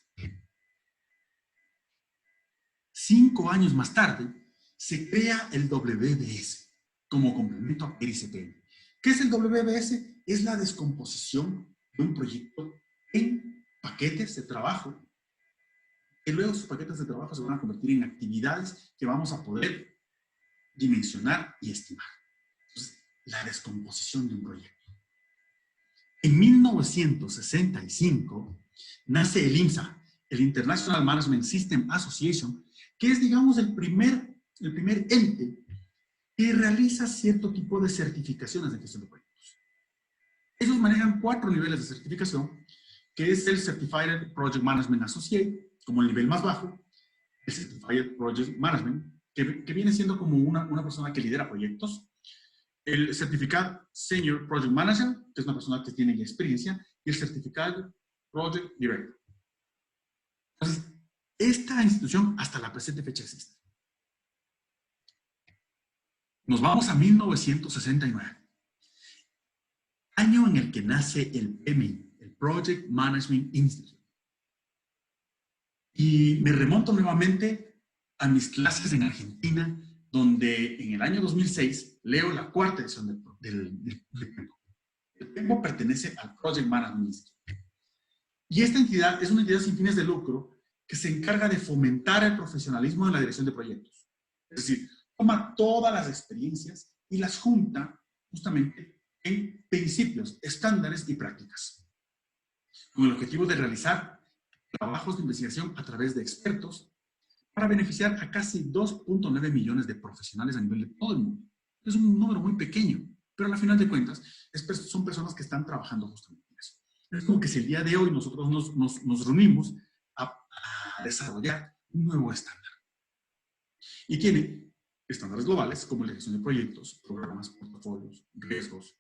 B: 5 años más tarde, se crea el WBS como complemento a PERI-CPM. ¿Qué es el WBS? Es la descomposición de un proyecto en paquetes de trabajo, que luego esos paquetes de trabajo se van a convertir en actividades que vamos a poder dimensionar y estimar. Entonces, la descomposición de un proyecto. En 1965 nace el IMSA, el International Management System Association, que es, digamos, el primer ente que realiza cierto tipo de certificaciones de gestión de proyectos. Ellos manejan 4 niveles de certificación, que es el Certified Project Management Associate, como el nivel más bajo, el Certified Project Management, que viene siendo como una persona que lidera proyectos, el Certificado Senior Project Manager, que es una persona que tiene experiencia, y el Certificado Project Director. Entonces, esta institución hasta la presente fecha existe. Nos vamos a 1969, año en el que nace el PMI, el Project Management Institute. Y me remonto nuevamente a mis clases en Argentina, donde en el año 2006 leo la 4ª edición del PEMBO. El PEMBO pertenece al Project Management Institute. Y esta entidad es una entidad sin fines de lucro que se encarga de fomentar el profesionalismo en la dirección de proyectos. Es decir, toma todas las experiencias y las junta justamente en principios, estándares y prácticas, con el objetivo de realizar trabajos de investigación a través de expertos para beneficiar a casi 2.9 millones de profesionales a nivel de todo el mundo. Es un número muy pequeño, pero al final de cuentas son personas que están trabajando justamente en eso. Es como que si el día de hoy nosotros nos reunimos a desarrollar un nuevo estándar. Y tiene estándares globales como la gestión de proyectos, programas, portafolios, riesgos.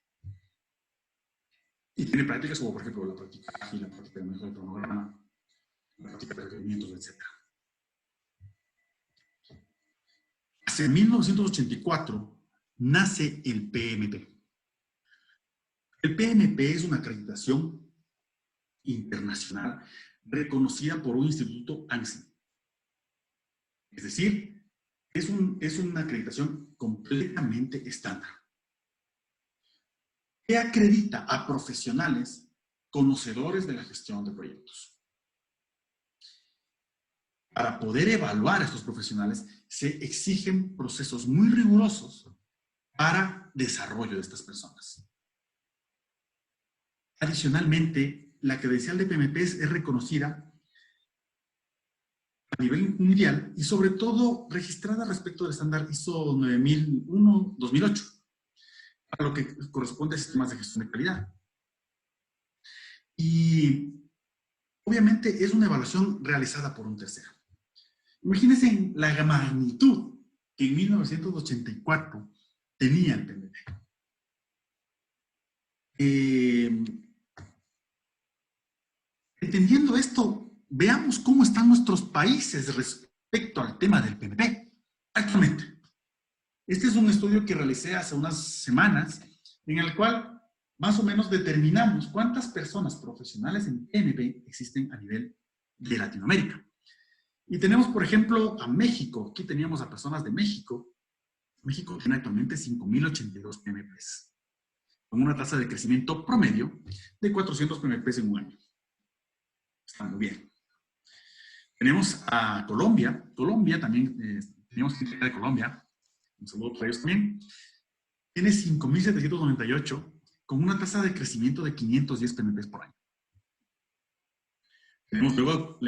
B: Y tiene prácticas como, por ejemplo, la práctica ágil, la práctica de manejo de cronograma, la práctica de requerimientos, etc. Hace 1984 nace el PMP. El PMP es una acreditación internacional reconocida por un instituto ANSI. Es decir, es una acreditación completamente estándar, que acredita a profesionales conocedores de la gestión de proyectos. Para poder evaluar a estos profesionales, se exigen procesos muy rigurosos para desarrollo de estas personas. Adicionalmente, la credencial de PMP es reconocida a nivel mundial y sobre todo registrada respecto del estándar ISO 9001-2008, a lo que corresponde a sistemas de gestión de calidad. Y obviamente es una evaluación realizada por un tercero. Imagínense la magnitud que en 1984 tenía el PMP. Entendiendo esto, veamos cómo están nuestros países respecto al tema del PMP actualmente. Este es un estudio que realicé hace unas semanas, en el cual más o menos determinamos cuántas personas profesionales en PMP existen a nivel de Latinoamérica. Y tenemos, por ejemplo, a México. Aquí teníamos a personas de México. México tiene actualmente 5.082 PMPs, con una tasa de crecimiento promedio de 400 PMPs en un año. Está muy bien. Tenemos a Colombia. Colombia también, teníamos gente de Colombia. Un saludo para ellos también. Tiene 5.798 con una tasa de crecimiento de 510 PMPs por año. Tenemos luego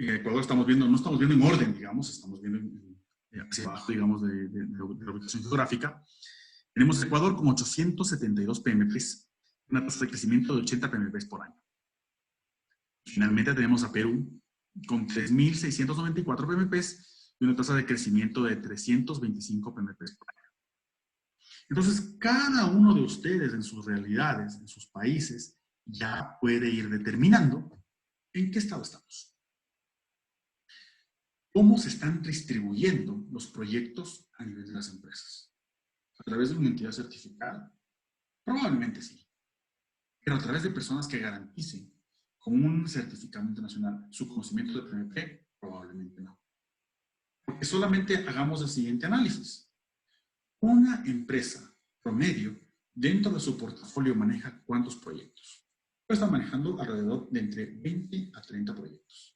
B: Ecuador estamos viendo, no estamos viendo en orden, digamos, estamos viendo hacia abajo, digamos, de la ubicación geográfica. Tenemos Ecuador con 872 PMPs, una tasa de crecimiento de 80 PMPs por año. Finalmente tenemos a Perú con 3.694 PMPs y una tasa de crecimiento de 325 PMPs por año. Entonces, cada uno de ustedes en sus realidades, en sus países, ya puede ir determinando en qué estado estamos. ¿Cómo se están distribuyendo los proyectos a nivel de las empresas? ¿A través de una entidad certificada? Probablemente sí. Pero a través de personas que garanticen con un certificado internacional su conocimiento de PMP, probablemente no. Porque solamente hagamos el siguiente análisis. Una empresa promedio dentro de su portafolio maneja ¿cuántos proyectos? Pues está manejando alrededor de entre 20 a 30 proyectos.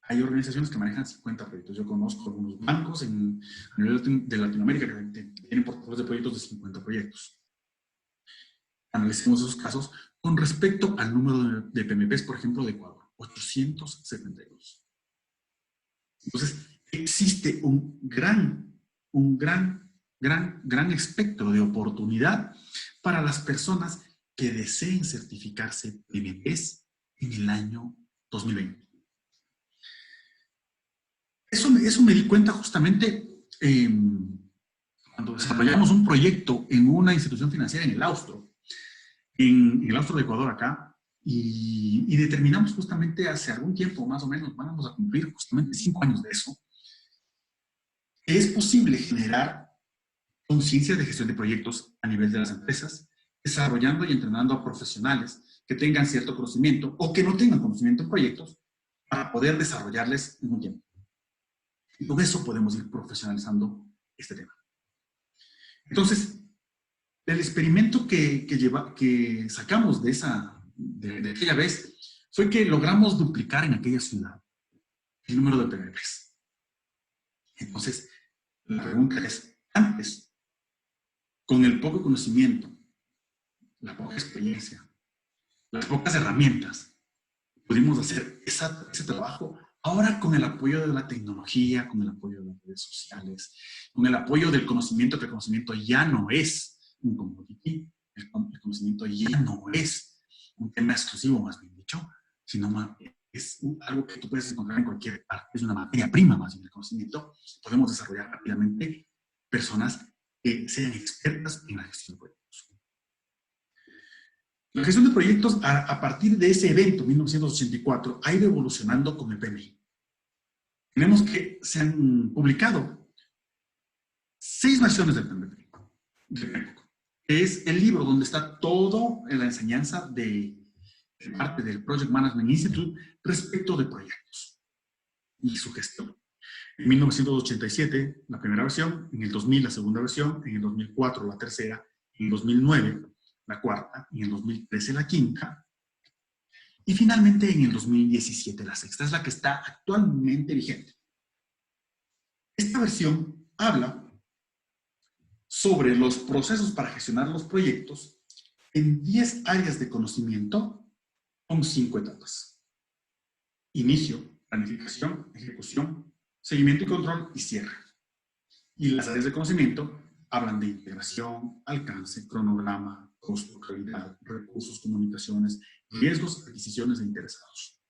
B: Hay organizaciones que manejan 50 proyectos. Yo conozco algunos bancos a nivel de Latinoamérica que tienen portafolios de proyectos de 50 proyectos. Analicemos esos casos con respecto al número de PMPs, por ejemplo, de Ecuador, 872. Entonces, existe un gran espectro de oportunidad para las personas que deseen certificarse PMPs en el año 2020. Eso me di cuenta justamente cuando desarrollamos un proyecto en una institución financiera en el Austro, en el Austro de Ecuador acá, y determinamos justamente hace algún tiempo, más o menos, vamos a cumplir justamente 5 años de eso, que es posible generar conciencia de gestión de proyectos a nivel de las empresas, desarrollando y entrenando a profesionales que tengan cierto conocimiento o que no tengan conocimiento en proyectos para poder desarrollarles en un tiempo. Y con eso podemos ir profesionalizando este tema. Entonces, el experimento que sacamos de aquella vez fue que logramos duplicar en aquella ciudad el número de PMPs. Entonces, la pregunta es, antes, con el poco conocimiento, la poca experiencia, las pocas herramientas, pudimos hacer ese trabajo. Ahora, con el apoyo de la tecnología, con el apoyo de las redes sociales, con el apoyo del conocimiento, que el conocimiento ya no es un commodity, el conocimiento ya no es un tema exclusivo, más bien dicho, sino es algo que tú puedes encontrar en cualquier parte, es una materia prima más bien del conocimiento. Podemos desarrollar rápidamente personas que sean expertas en la gestión de proyectos. La gestión de proyectos, a partir de ese evento, 1984, ha ido evolucionando con el PMI. Tenemos que se han publicado 6 versiones del PMI, que es el libro donde está todo en la enseñanza de parte del Project Management Institute respecto de proyectos y su gestión. En 1987, la primera versión, en el 2000, la segunda versión, en el 2004, la tercera, en el 2009, la cuarta, en el 2013, la quinta, y finalmente en el 2017, la sexta. Es la que está actualmente vigente. Esta versión habla sobre los procesos para gestionar los proyectos en 10 áreas de conocimiento con 5 etapas. Inicio, planificación, ejecución, seguimiento y control y cierre. Y las áreas de conocimiento hablan de integración, alcance, cronograma, costo, calidad, recursos, comunicaciones, riesgos, adquisiciones e interesados.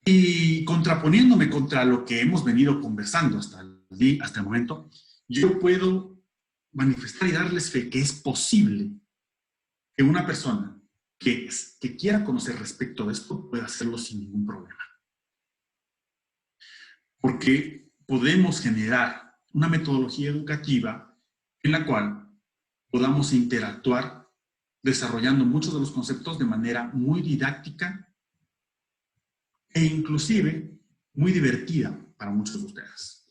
B: Y contraponiéndome contra lo que hemos venido conversando hasta el momento, yo puedo manifestar y darles fe que es posible que una persona que quiera conocer respecto de esto pueda hacerlo sin ningún problema. Porque podemos generar una metodología educativa en la cual podamos interactuar desarrollando muchos de los conceptos de manera muy didáctica e inclusive muy divertida para muchos de ustedes.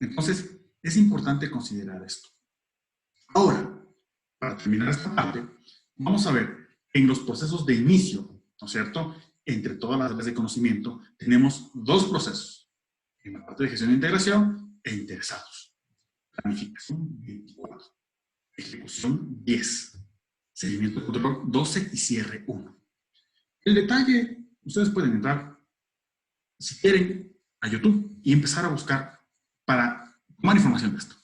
B: Entonces, es importante considerar esto. Ahora, para terminar esta parte, vamos a ver en los procesos de inicio, ¿no es cierto? Entre todas las áreas de conocimiento, tenemos 2 procesos. En la parte de gestión e integración e interesados. Planificación 24. Ejecución 10. Seguimiento de control 12 y cierre 1. El detalle, ustedes pueden entrar, si quieren, a YouTube y empezar a buscar para tomar información de esto.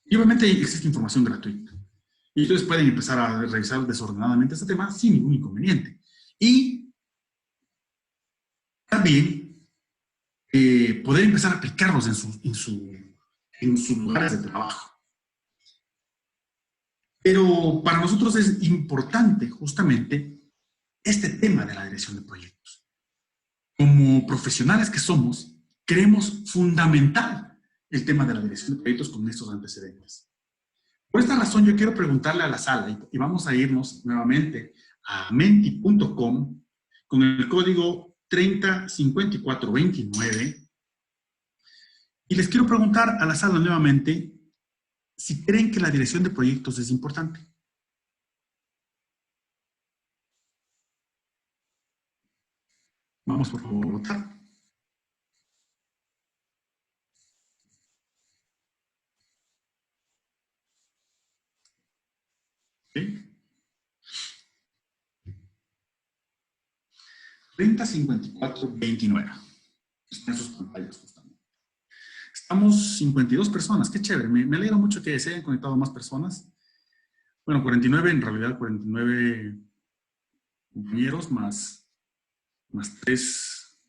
B: Y obviamente existe información gratuita. Y ustedes pueden empezar a revisar desordenadamente este tema sin ningún inconveniente. Y también poder empezar a aplicarlos en sus lugares de trabajo. Pero para nosotros es importante justamente este tema de la dirección de proyectos. Como profesionales que somos, creemos fundamental el tema de la dirección de proyectos con estos antecedentes. Por esta razón yo quiero preguntarle a la sala, y vamos a irnos nuevamente a menti.com con el código 305429, y les quiero preguntar a la sala nuevamente si creen que la dirección de proyectos es importante. Vamos por favor a votar. ¿Sí? 305429. Están en sus pantallas justamente. Estamos 52 personas, qué chévere. Me alegra mucho que se hayan conectado más personas. Bueno, 49, en realidad 49 compañeros más 3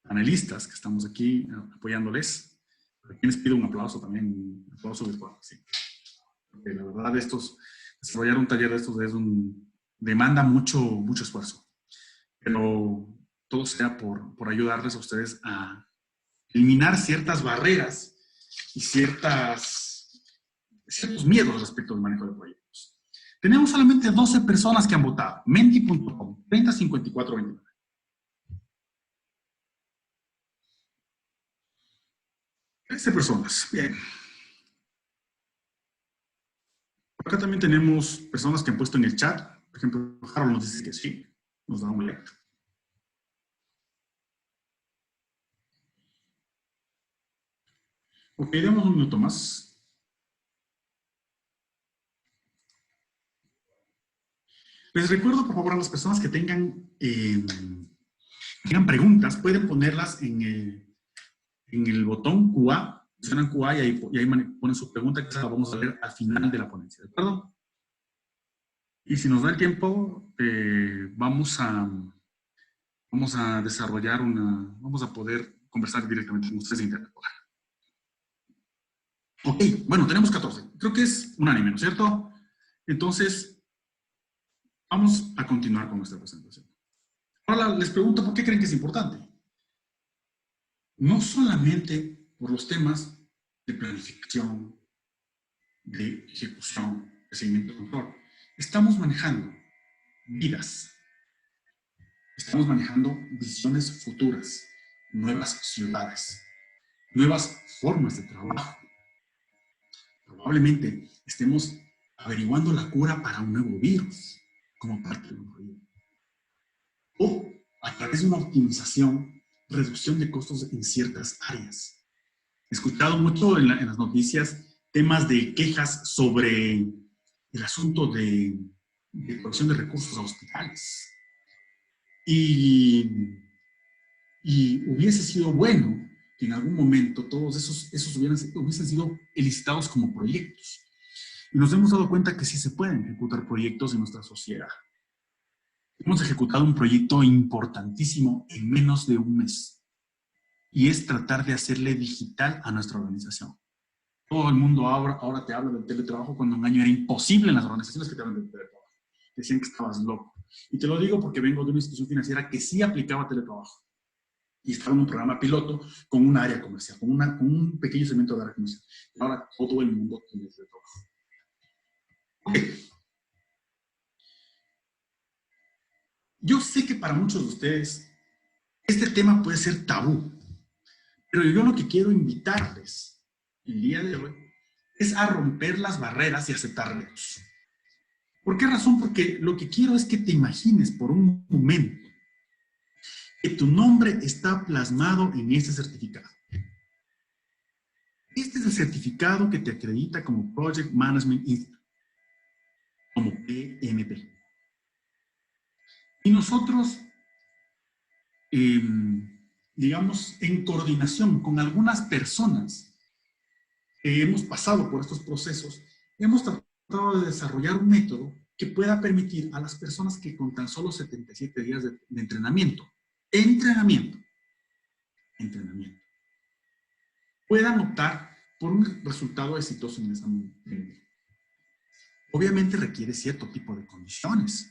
B: panelistas que estamos aquí apoyándoles. A quienes pido un aplauso también, un aplauso virtual. Sí. Porque la verdad, desarrollar un taller de estos demanda mucho esfuerzo. Pero todo sea por ayudarles a ustedes a eliminar ciertas barreras y ciertos miedos respecto al manejo de proyectos. Tenemos solamente 12 personas que han votado. Menti.com, 305429. Personas, bien. Acá también tenemos personas que han puesto en el chat. Por ejemplo, Harold nos dice que sí, nos da un like. Ok, demos un minuto más. Les recuerdo, por favor, a las personas que tengan preguntas, pueden ponerlas en el botón QA. Presionan QA y ahí ponen su pregunta, que la vamos a ver al final de la ponencia, ¿de acuerdo? Y si nos da el tiempo, vamos a desarrollar vamos a poder conversar directamente con ustedes e interactuar. Ok, bueno, tenemos 14. Creo que es unánime, ¿no es cierto? Entonces, vamos a continuar con nuestra presentación. Ahora les pregunto, ¿por qué creen que es importante? No solamente por los temas de planificación, de ejecución, de seguimiento y control. Estamos manejando vidas. Estamos manejando visiones futuras, nuevas ciudades, nuevas formas de trabajo. Probablemente estemos averiguando la cura para un nuevo virus como parte de un proyecto. O a través de una optimización, reducción de costos en ciertas áreas. He escuchado mucho en las noticias temas de quejas sobre el asunto de provisión de recursos a hospitales. Y hubiese sido bueno que en algún momento todos esos hubiesen sido elicitados como proyectos. Y nos hemos dado cuenta que sí se pueden ejecutar proyectos en nuestra sociedad. Hemos ejecutado un proyecto importantísimo en menos de un mes. Y es tratar de hacerle digital a nuestra organización. Todo el mundo ahora te habla del teletrabajo cuando un año era imposible en las organizaciones que te hablan del teletrabajo. Decían que estabas loco. Y te lo digo porque vengo de una institución financiera que sí aplicaba teletrabajo. Y estaba en un programa piloto con una área comercial, con un pequeño segmento de área comercial. Y ahora todo el mundo tiene teletrabajo. Ok. Yo sé que para muchos de ustedes este tema puede ser tabú. Pero yo lo que quiero invitarles el día de hoy es a romper las barreras y aceptar retos. ¿Por qué razón? Porque lo que quiero es que te imagines por un momento que tu nombre está plasmado en este certificado. Este es el certificado que te acredita como Project Management Institute, como PMP. Y nosotros, digamos, en coordinación con algunas personas que hemos pasado por estos procesos, hemos tratado de desarrollar un método que pueda permitir a las personas que con tan solo 77 días de entrenamiento, entrenamiento, puedan optar por un resultado exitoso en el examen técnico. Obviamente requiere cierto tipo de condiciones,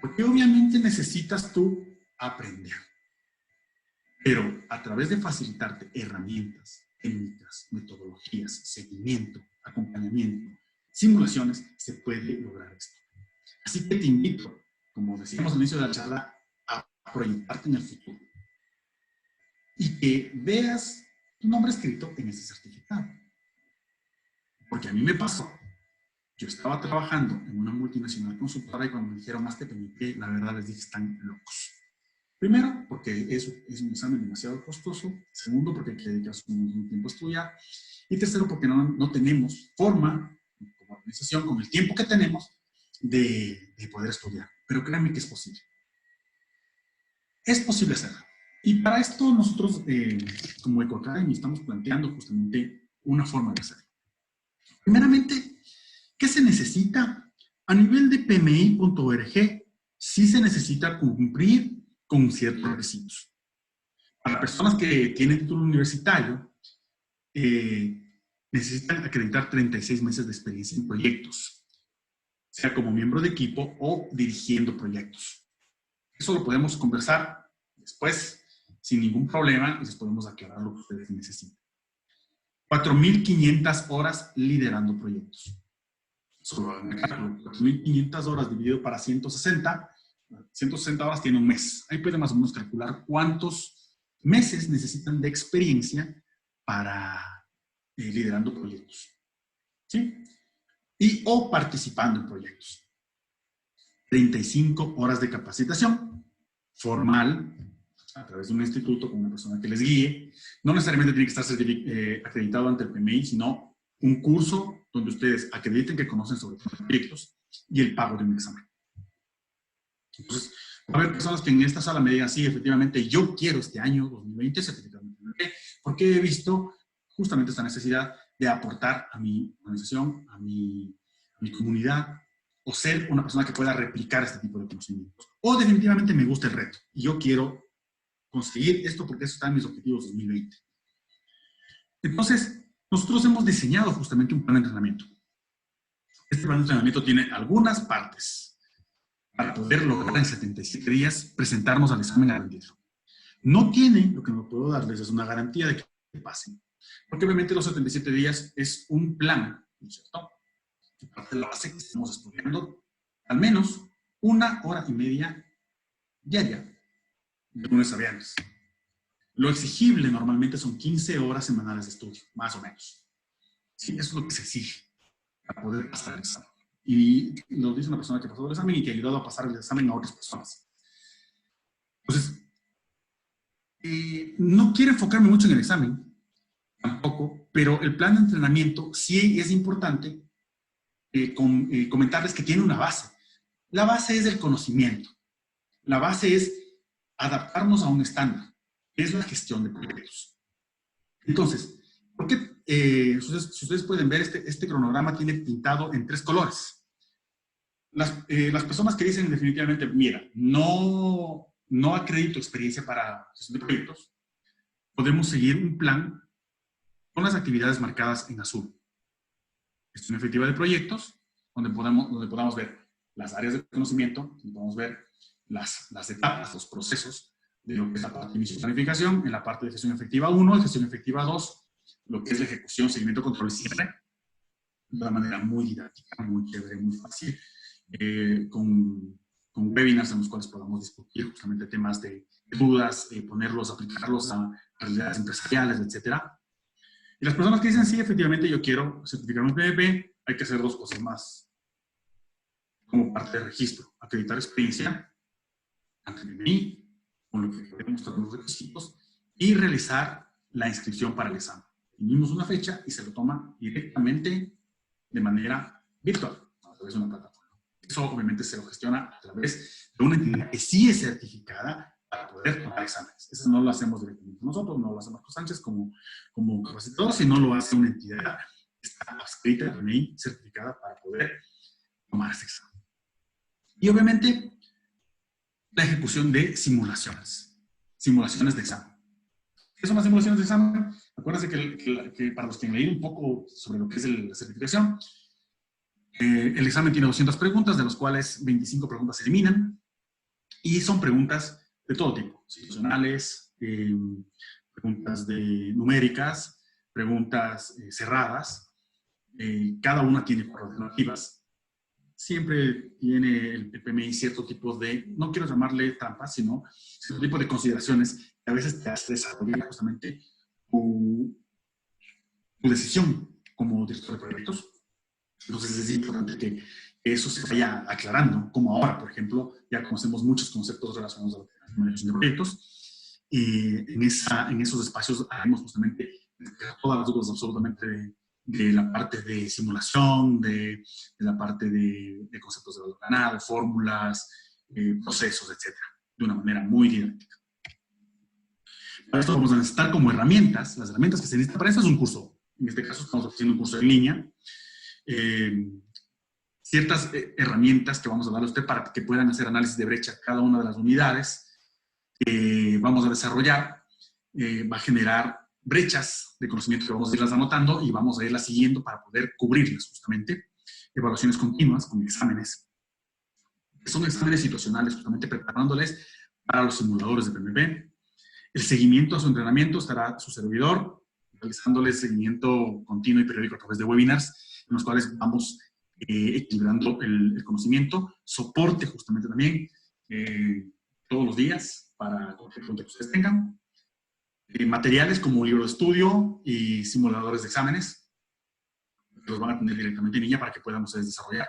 B: porque obviamente necesitas tú aprender. Pero a través de facilitarte herramientas, técnicas, metodologías, seguimiento, acompañamiento, simulaciones, se puede lograr esto. Así que te invito, como decíamos al inicio de la charla, a proyectarte en el futuro y que veas tu nombre escrito en ese certificado. Porque a mí me pasó. Yo estaba trabajando en una multinacional consultora y cuando me dijeron más te permití, la verdad les dije, están locos. Primero, porque es un examen demasiado costoso. Segundo, porque hay que dedicar un tiempo a estudiar. Y tercero, porque no tenemos forma, como organización, con el tiempo que tenemos, de poder estudiar. Pero créanme que es posible. Es posible hacerlo. Y para esto nosotros, como EcoAcademy, estamos planteando justamente una forma de hacerlo. Primeramente, ¿qué se necesita? A nivel de pmi.org, sí se necesita cumplir con ciertos requisitos. Para personas que tienen título universitario, necesitan acreditar 36 meses de experiencia en proyectos, sea como miembro de equipo o dirigiendo proyectos. Eso lo podemos conversar después, sin ningún problema, y les podemos aclarar lo que ustedes necesitan. 4.500 horas liderando proyectos. Solo hagan el cálculo. 4.500 horas dividido para 160 horas tiene un mes. Ahí pueden más o menos calcular cuántos meses necesitan de experiencia para liderando proyectos. ¿Sí? O participando en proyectos. 35 horas de capacitación formal a través de un instituto con una persona que les guíe. No necesariamente tiene que estar acreditado ante el PMI, sino un curso donde ustedes acrediten que conocen sobre proyectos y el pago de un examen. Entonces, va a haber personas que en esta sala me digan, sí, efectivamente, yo quiero este año 2020 certificado en PMI, porque he visto justamente esta necesidad de aportar a mi organización, a mi comunidad, o ser una persona que pueda replicar este tipo de conocimientos. O definitivamente me gusta el reto y yo quiero conseguir esto porque eso está en mis objetivos 2020. Entonces, nosotros hemos diseñado justamente un plan de entrenamiento. Este plan de entrenamiento tiene algunas partes para poder lograr en 77 días presentarnos al examen a rendirlo. No tiene, lo que no puedo darles es una garantía de que pasen. Porque obviamente los 77 días es un plan, ¿no es cierto? Que parte de la base que estamos estudiando al menos 1h30 diaria, de lunes a viernes. Lo exigible normalmente son 15 horas semanales de estudio, más o menos. Sí, eso es lo que se exige para poder pasar el examen. Y lo dice una persona que pasó el examen y que ha ayudado a pasar el examen a otras personas. Entonces, no quiero enfocarme mucho en el examen, tampoco, pero el plan de entrenamiento sí es importante comentarles que tiene una base. La base es el conocimiento. La base es adaptarnos a un estándar, que es la gestión de proyectos. Entonces, ¿por qué? Si ustedes pueden ver, este cronograma tiene pintado en 3 colores. Las personas que dicen definitivamente, mira, no acredito experiencia para gestión de proyectos, podemos seguir un plan con las actividades marcadas en azul. Gestión efectiva de proyectos, donde podamos ver las áreas de conocimiento, donde podamos ver las etapas, los procesos de lo que es la parte de inicio de planificación, en la parte de gestión efectiva 1, gestión efectiva 2, lo que es la ejecución, seguimiento, control y cierre, de una manera muy didáctica, muy chévere, muy fácil, con webinars en los cuales podamos discutir justamente temas de dudas, aplicarlos a realidades empresariales, etc. Y las personas que dicen, sí, efectivamente, yo quiero certificarme en PMP, hay que hacer 2 cosas más como parte del registro: acreditar experiencia ante el PMI, con lo que queremos mostrar los requisitos, y realizar la inscripción para el examen. Definimos una fecha y se lo toma directamente de manera virtual, a través de una plataforma. Eso obviamente se lo gestiona a través de una entidad que sí es certificada para poder tomar exámenes. Eso no lo hacemos directamente nosotros, no lo hace Marco Sánchez como capacitador, sino lo hace una entidad que está adscrita al PMI, certificada para poder tomar ese examen. Y obviamente la ejecución de simulaciones de examen. ¿Qué son las simulaciones de examen? Acuérdense que para los que han leído un poco sobre lo que es la certificación, el examen tiene 200 preguntas, de las cuales 25 preguntas se eliminan, y son preguntas de todo tipo, situacionales, preguntas numéricas, preguntas cerradas. Cada una tiene 4 alternativas. Siempre tiene el PMI cierto tipo de, no quiero llamarle trampas, sino cierto tipo de consideraciones que a veces te hace desarrollar justamente tu decisión como director de proyectos. Entonces es importante que eso se vaya aclarando, como ahora, por ejemplo, ya conocemos muchos conceptos relacionados a la manejo de proyectos, y en esos espacios haremos justamente todas las dudas absolutamente de la parte de simulación, de la parte de conceptos de valor ganado, fórmulas, procesos, etcétera, de una manera muy didáctica. Para esto vamos a necesitar como herramientas, las herramientas que se necesitan para esto es un curso. En este caso estamos haciendo un curso en línea. Ciertas herramientas que vamos a dar a usted para que puedan hacer análisis de brecha cada una de las unidades que vamos a desarrollar. Va a generar brechas de conocimiento que vamos a irlas anotando y vamos a irlas siguiendo para poder cubrirlas justamente. Evaluaciones continuas con exámenes. Son exámenes situacionales, justamente preparándoles para los simuladores de PMP. El seguimiento a su entrenamiento estará su servidor, realizándoles seguimiento continuo y periódico a través de webinars, en los cuales vamos equilibrando el conocimiento. Soporte justamente también todos los días para cualquier pregunta que ustedes tengan. Materiales como libro de estudio y simuladores de exámenes. Los van a tener directamente en línea para que puedan ustedes desarrollar.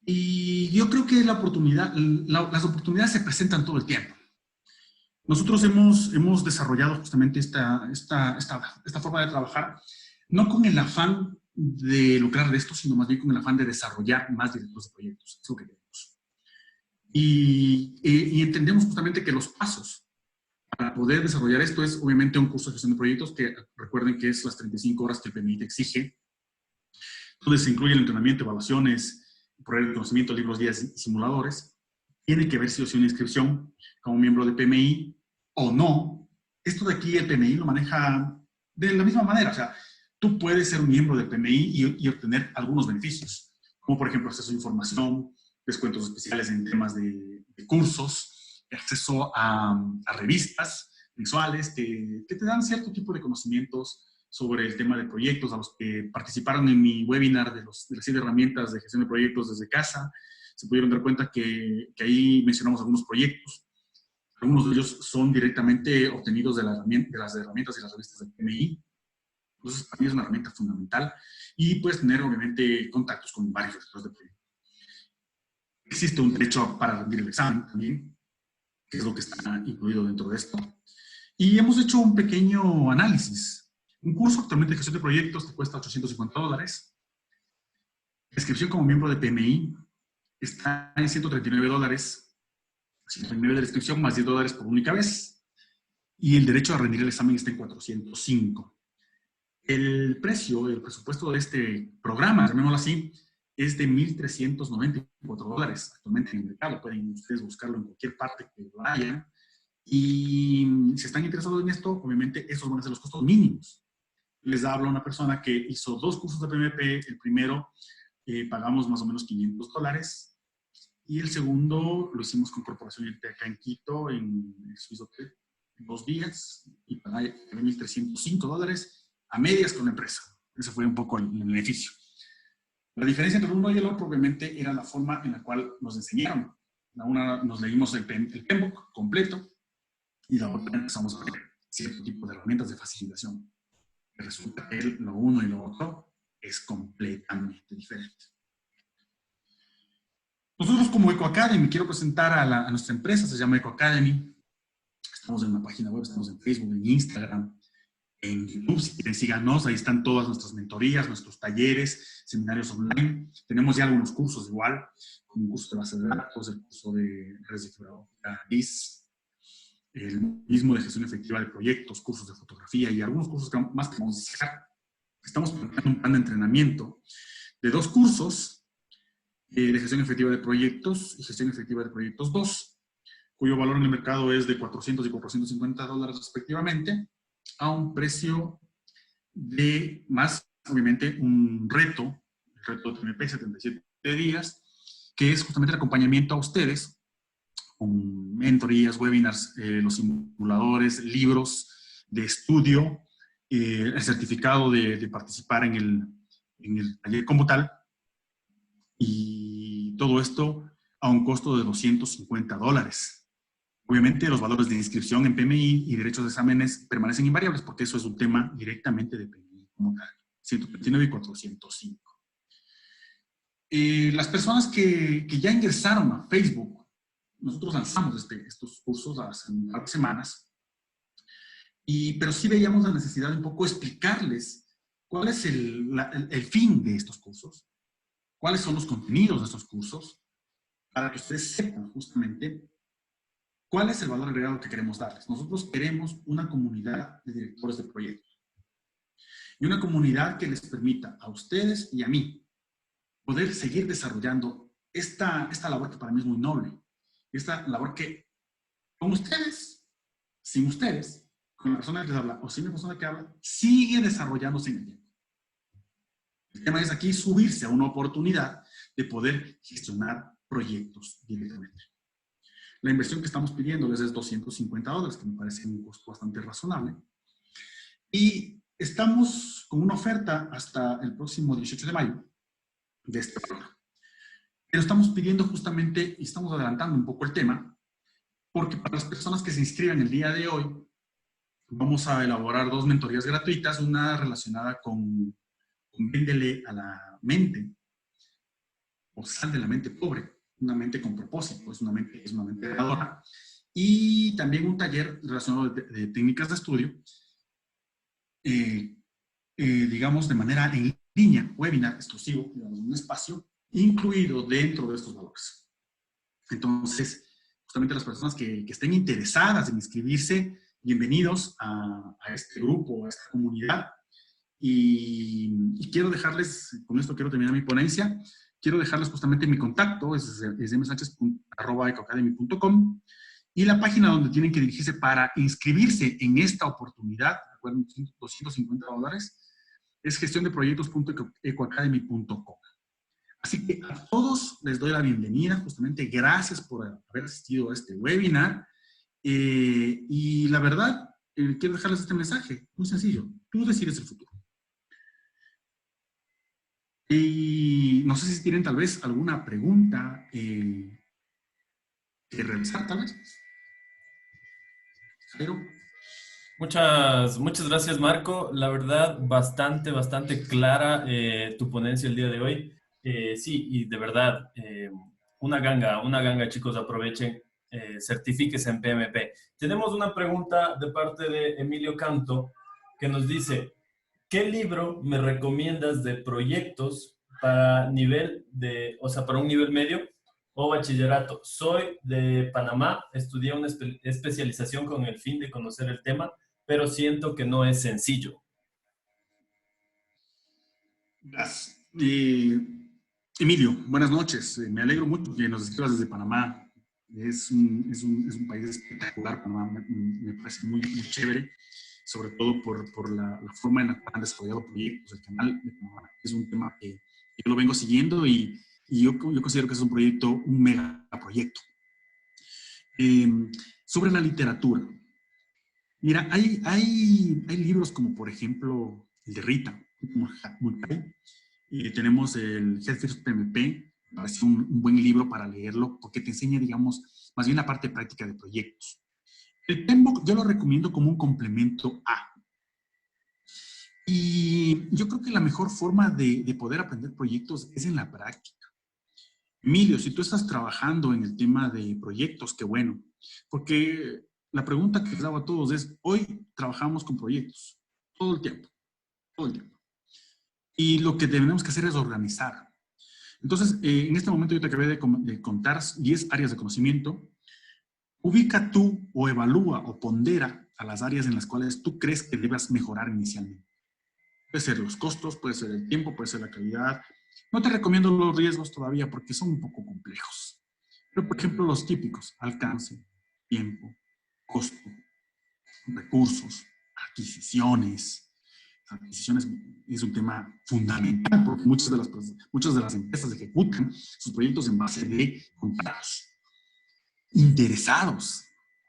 B: Y yo creo que las oportunidades se presentan todo el tiempo. Nosotros hemos desarrollado justamente esta forma de trabajar, no con el afán de lucrar de esto, sino más bien con el afán de desarrollar más directores de proyectos. Es lo que queremos. Y entendemos justamente que los pasos para poder desarrollar esto es obviamente un curso de gestión de proyectos, que recuerden que es las 35 horas que el PMI te exige, donde se incluye el entrenamiento, evaluaciones, pruebas de conocimiento, libros, guías y simuladores. Tiene que haber sí o sí una inscripción como miembro de PMI o no. Esto de aquí el PMI lo maneja de la misma manera. O sea, tú puedes ser un miembro del PMI y obtener algunos beneficios, como por ejemplo acceso a información, descuentos especiales en temas de cursos, acceso a revistas mensuales que te dan cierto tipo de conocimientos sobre el tema de proyectos. A los que participaron en mi webinar de las 7 herramientas de gestión de proyectos desde casa, se pudieron dar cuenta que ahí mencionamos algunos proyectos. Algunos de ellos son directamente obtenidos de las herramientas y las revistas del PMI. Entonces, para mí es una herramienta fundamental. Y puedes tener, obviamente, contactos con varios directores de proyectos. Existe un derecho para rendir el examen también, que es lo que está incluido dentro de esto. Y hemos hecho un pequeño análisis. Un curso actualmente de gestión de proyectos te cuesta $850. La inscripción como miembro de PMI está en $139. 139 de la inscripción más $10 por única vez. Y el derecho a rendir el examen está en $405. El presupuesto de este programa, llamémoslo así, es de $1,394 actualmente en el mercado. Pueden ustedes buscarlo en cualquier parte que vayan. Y si están interesados en esto, obviamente esos van a ser los costos mínimos. Les habla una persona que hizo 2 cursos de PMP. El primero pagamos más o menos $500. Y el segundo lo hicimos con Corporación IRT acá en Quito, en el Swiss Hotel, en 2 días. Y pagué $1,305 a medias con la empresa. Ese fue un poco el beneficio. La diferencia entre uno y el otro, obviamente, era la forma en la cual nos enseñaron. La una nos leímos el PMBOK completo y la otra empezamos a ver cierto tipo de herramientas de facilitación. Resulta que lo uno y lo otro es completamente diferente. Nosotros como Eco Academy, quiero presentar a nuestra empresa, se llama Eco Academy. Estamos en una página web, estamos en Facebook, en Instagram, en YouTube. Si quieren, síganos, ahí están todas nuestras mentorías, nuestros talleres, seminarios online. Tenemos ya algunos cursos igual, como un curso de base de datos, el curso de redes de fibra óptica, BIS, el mismo de gestión efectiva de proyectos, cursos de fotografía y algunos cursos más que vamos a sacar. Estamos planteando un plan de entrenamiento de 2 cursos de gestión efectiva de proyectos y gestión efectiva de proyectos 2, cuyo valor en el mercado es de 400 y 450 dólares respectivamente, a un precio de más, obviamente, un reto, el reto de TMP, 77 días, que es justamente el acompañamiento a ustedes con mentorías, webinars, los simuladores, libros de estudio, el certificado de participar en el taller como tal, y todo esto a un costo de 250 dólares. Obviamente los valores de inscripción en PMI y derechos de exámenes permanecen invariables porque eso es un tema directamente de PMI como tal, 129 y 405. Las personas que ya ingresaron a Facebook, nosotros lanzamos estos cursos hace un par de semanas, pero sí veíamos la necesidad de un poco explicarles cuál es el fin de estos cursos, cuáles son los contenidos de estos cursos, para que ustedes sepan justamente cuál es el valor agregado que queremos darles. Nosotros queremos una comunidad de directores de proyectos y una comunidad que les permita a ustedes y a mí poder seguir desarrollando esta labor que para mí es muy noble, esta labor que con ustedes, sin ustedes, con la persona que les habla o sin la persona que habla, sigue desarrollándose en el tiempo. El tema es aquí subirse a una oportunidad de poder gestionar proyectos directamente. La inversión que estamos pidiéndoles es 250 dólares, que me parece un costo bastante razonable. Y estamos con una oferta hasta el próximo 18 de mayo de este programa. Pero estamos pidiendo justamente, y estamos adelantando un poco el tema, porque para las personas que se inscriban el día de hoy, vamos a elaborar 2 mentorías gratuitas, una relacionada con véndele a la mente, o sal de la mente pobre, una mente con propósito, es una mente ganadora, y también un taller relacionado de técnicas de estudio, digamos de manera en línea, webinar exclusivo, digamos, un espacio incluido dentro de estos valores. Entonces, justamente las personas que estén interesadas en inscribirse, bienvenidos a este grupo, a esta comunidad. Y quiero dejarles, con esto quiero terminar mi ponencia, quiero dejarles justamente mi contacto, es msanchez@ecoacademy.com, y la página donde tienen que dirigirse para inscribirse en esta oportunidad, recuerden, 250 dólares, es gestiondeproyectos.ecoacademy.com. Así que a todos les doy la bienvenida, justamente gracias por haber asistido a este webinar, y la verdad, quiero dejarles este mensaje, muy sencillo, tú decides el futuro. Y no sé si tienen tal vez alguna pregunta que realizar, tal vez. Pero...
A: Muchas gracias, Marco. La verdad, bastante clara tu ponencia el día de hoy. Sí, y de verdad, una ganga, chicos, aprovechen, certifíquese en PMP. Tenemos una pregunta de parte de Emilio Canto que nos dice, ¿qué libro me recomiendas de proyectos para para un nivel medio o bachillerato? Soy de Panamá, estudié una especialización con el fin de conocer el tema, pero siento que no es sencillo.
B: Gracias. Emilio, buenas noches. Me alegro mucho que nos escribas desde Panamá. Es un país espectacular, Panamá. Me parece muy chévere, sobre todo por la forma en la que han desarrollado proyectos. El canal de Panamá es un tema que yo lo vengo siguiendo y yo considero que es un megaproyecto. Sobre la literatura. Mira, hay libros como, por ejemplo, el de Rita Mulcahy. Tenemos el Head First PMP, es un buen libro para leerlo porque te enseña, digamos, más bien la parte práctica de proyectos. El PMBOK yo lo recomiendo como un complemento a. Y yo creo que la mejor forma de poder aprender proyectos es en la práctica. Emilio, si tú estás trabajando en el tema de proyectos, qué bueno, porque la pregunta que les hago a todos es, hoy trabajamos con proyectos, todo el tiempo. Y lo que tenemos que hacer es organizar. Entonces, en este momento yo te acabé de contar 10 áreas de conocimiento. Ubica tú o evalúa o pondera a las áreas en las cuales tú crees que debas mejorar inicialmente. Puede ser los costos, puede ser el tiempo, puede ser la calidad. No te recomiendo los riesgos todavía porque son un poco complejos. Pero, por ejemplo, los típicos, alcance, tiempo, costo, recursos, adquisiciones. Adquisiciones es un tema fundamental porque muchas de las empresas ejecutan sus proyectos en base de contratos interesados,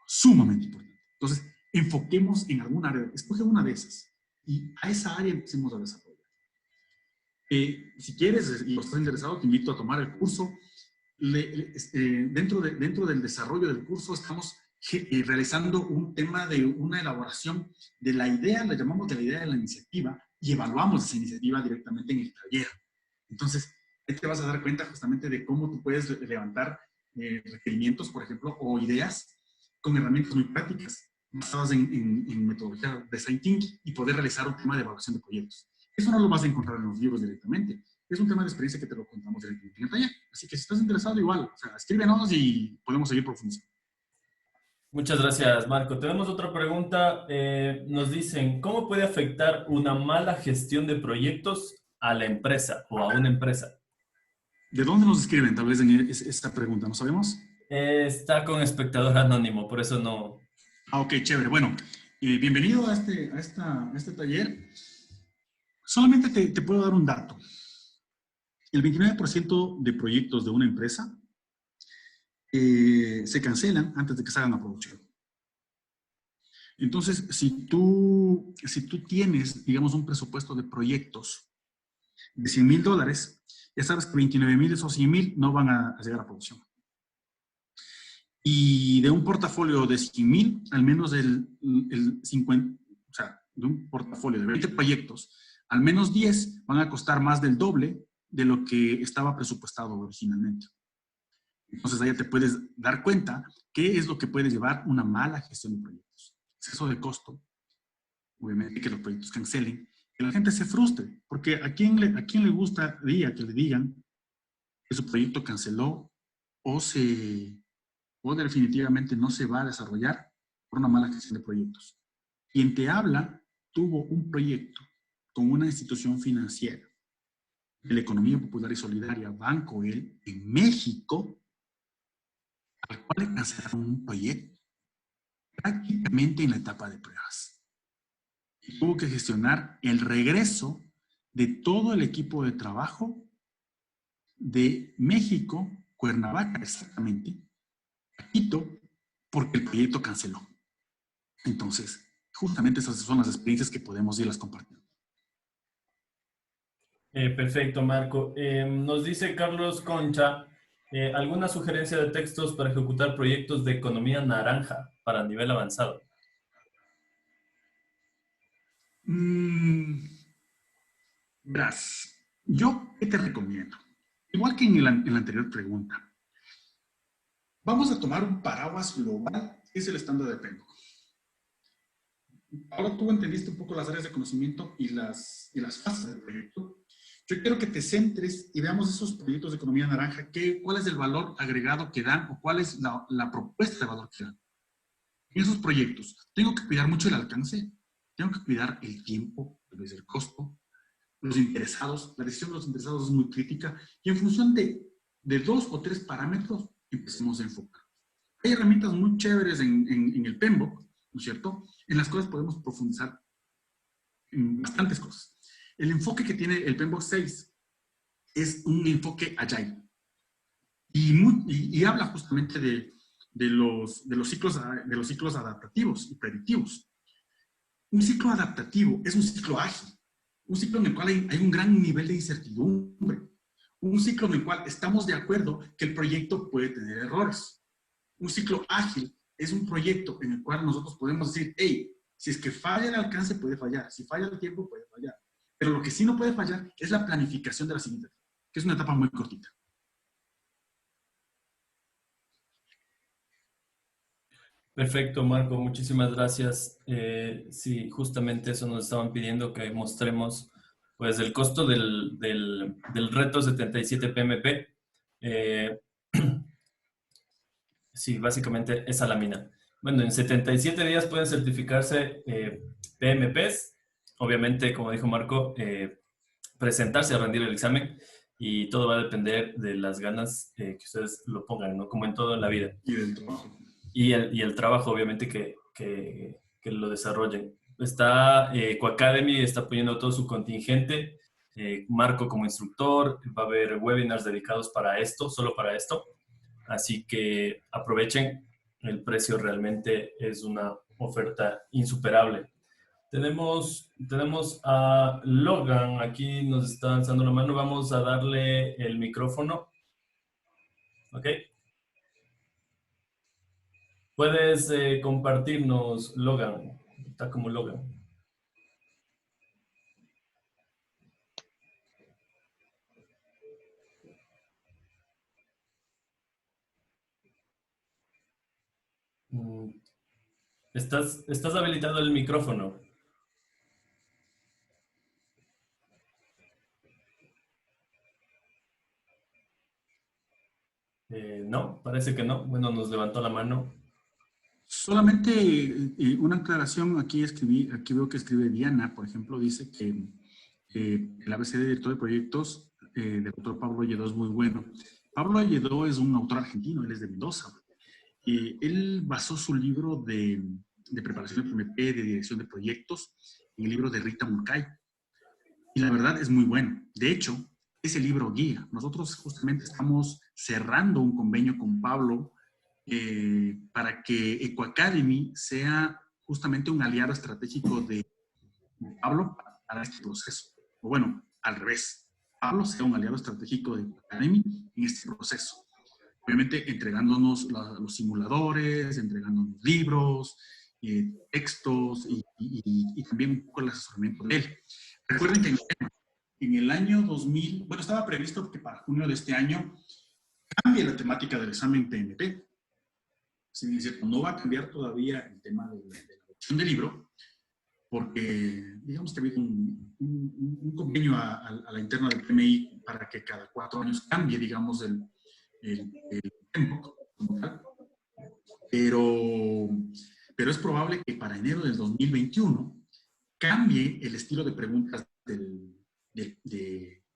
B: sumamente importante. Entonces, enfoquemos en alguna área, escoge una de esas y a esa área empecemos a desarrollar. Si quieres y estás interesado, te invito a tomar el curso. Dentro del desarrollo del curso estamos realizando un tema de una elaboración de la idea, la llamamos de la idea de la iniciativa, y evaluamos esa iniciativa directamente en el taller. Entonces, ahí te vas a dar cuenta justamente de cómo tú puedes levantar requerimientos, por ejemplo, o ideas con herramientas muy prácticas, basadas en metodología de design thinking y poder realizar un tema de evaluación de proyectos. Eso no lo vas a encontrar en los libros directamente. Es un tema de experiencia que te lo contamos directamente en el taller. Así que si estás interesado, igual, o sea, escríbenos y podemos seguir profundizando.
A: Muchas gracias, Marco. Tenemos otra pregunta. Nos dicen, ¿cómo puede afectar una mala gestión de proyectos a la empresa o a una empresa?
B: ¿De dónde nos escriben? Tal vez en esta pregunta, ¿no sabemos?
A: Está con espectador anónimo, por eso no.
B: Ok, chévere. Bueno, bienvenido a este taller. Solamente te puedo dar un dato. El 29% de proyectos de una empresa se cancelan antes de que salgan a producción. Entonces, si tú tienes, digamos, un presupuesto de proyectos de $100,000, ya sabes que 29,000 de esos 100,000 no van a llegar a producción. Y de un portafolio de 100,000, al menos el 50, o sea, de un portafolio de 20 proyectos, al menos 10 van a costar más del doble de lo que estaba presupuestado originalmente. Entonces, ahí te puedes dar cuenta qué es lo que puede llevar una mala gestión de proyectos. Exceso de costo, obviamente que los proyectos cancelen, que la gente se frustre, porque ¿a quién le gustaría que le digan que su proyecto canceló o definitivamente no se va a desarrollar por una mala gestión de proyectos? Quien te habla tuvo un proyecto con una institución financiera de la economía popular y solidaria, Banco EL, en México, al cual le cancelaron un proyecto prácticamente en la etapa de pruebas. Y tuvo que gestionar el regreso de todo el equipo de trabajo de México, Cuernavaca exactamente, a Quito, porque el proyecto canceló. Entonces, justamente esas son las experiencias que podemos irlas compartiendo.
A: Perfecto, Marco. Nos dice Carlos Concha, ¿alguna sugerencia de textos para ejecutar proyectos de economía naranja para nivel avanzado?
B: Verás, ¿yo qué te recomiendo? Igual que en la anterior pregunta, vamos a tomar un paraguas global, que es el estándar de PMBOK. Ahora tú entendiste un poco las áreas de conocimiento y las fases del proyecto. Yo quiero que te centres y veamos esos proyectos de economía naranja, cuál es el valor agregado que dan o cuál es la propuesta de valor que dan. En esos proyectos, tengo que cuidar mucho el alcance, tengo que cuidar el tiempo, tal vez el costo, los interesados, la decisión de los interesados es muy crítica y en función de 2 o 3 parámetros empecemos a enfocar. Hay herramientas muy chéveres en el PMBOK, ¿no es cierto?, en las cuales podemos profundizar en bastantes cosas. El enfoque que tiene el PMBOK 6 es un enfoque agile y habla justamente de los ciclos adaptativos y predictivos. Un ciclo adaptativo es un ciclo ágil, un ciclo en el cual hay un gran nivel de incertidumbre, un ciclo en el cual estamos de acuerdo que el proyecto puede tener errores. Un ciclo ágil es un proyecto en el cual nosotros podemos decir, hey, si es que falla el alcance, puede fallar, si falla el tiempo, puede fallar. Pero lo que sí no puede fallar es la planificación de la siguiente etapa, que es una etapa muy cortita.
A: Perfecto, Marco, muchísimas gracias. Sí, justamente eso nos estaban pidiendo que mostremos pues el costo del reto 77 PMP. Sí, básicamente esa lámina. Bueno, en 77 días pueden certificarse PMPs. Obviamente, como dijo Marco, presentarse a rendir el examen y todo va a depender de las ganas que ustedes lo pongan, ¿no? Como en todo en la vida.
B: Y del trabajo.
A: y el trabajo, obviamente, que lo desarrollen. Está Ecoacademy, está poniendo todo su contingente, Marco como instructor, va a haber webinars dedicados para esto, solo para esto. Así que aprovechen, el precio realmente es una oferta insuperable. Tenemos a Logan, aquí nos está alzando la mano, vamos a darle el micrófono. ¿Ok? Puedes compartirnos, Logan. Está como Logan. Mm, estás habilitado el micrófono. No, parece que no. Bueno, nos levantó la mano.
B: Solamente una aclaración, aquí veo que escribe Diana, por ejemplo, dice que el ABC de director de proyectos del doctor Pablo Lledó es muy bueno. Pablo Lledó es un autor argentino, él es de Mendoza. Él basó su libro de preparación de PMP, de dirección de proyectos, en el libro de Rita Murcay. Y la verdad es muy bueno. De hecho, ese libro guía. Nosotros justamente estamos cerrando un convenio con Pablo para que EcoAcademy sea justamente un aliado estratégico de Pablo para este proceso. O bueno, al revés. Pablo sea un aliado estratégico de EcoAcademy en este proceso. Obviamente entregándonos los simuladores, entregándonos libros, textos y también un poco el asesoramiento de él. Recuerden que en el año 2000, bueno, estaba previsto que para junio de este año cambie la temática del examen PMP. Si bien es cierto, no va a cambiar todavía el tema de la adopción del libro, porque digamos que ha habido un convenio a la interna del PMI para que cada 4 años cambie, digamos, el tiempo como tal. Pero es probable que para enero del 2021 cambie el estilo de preguntas del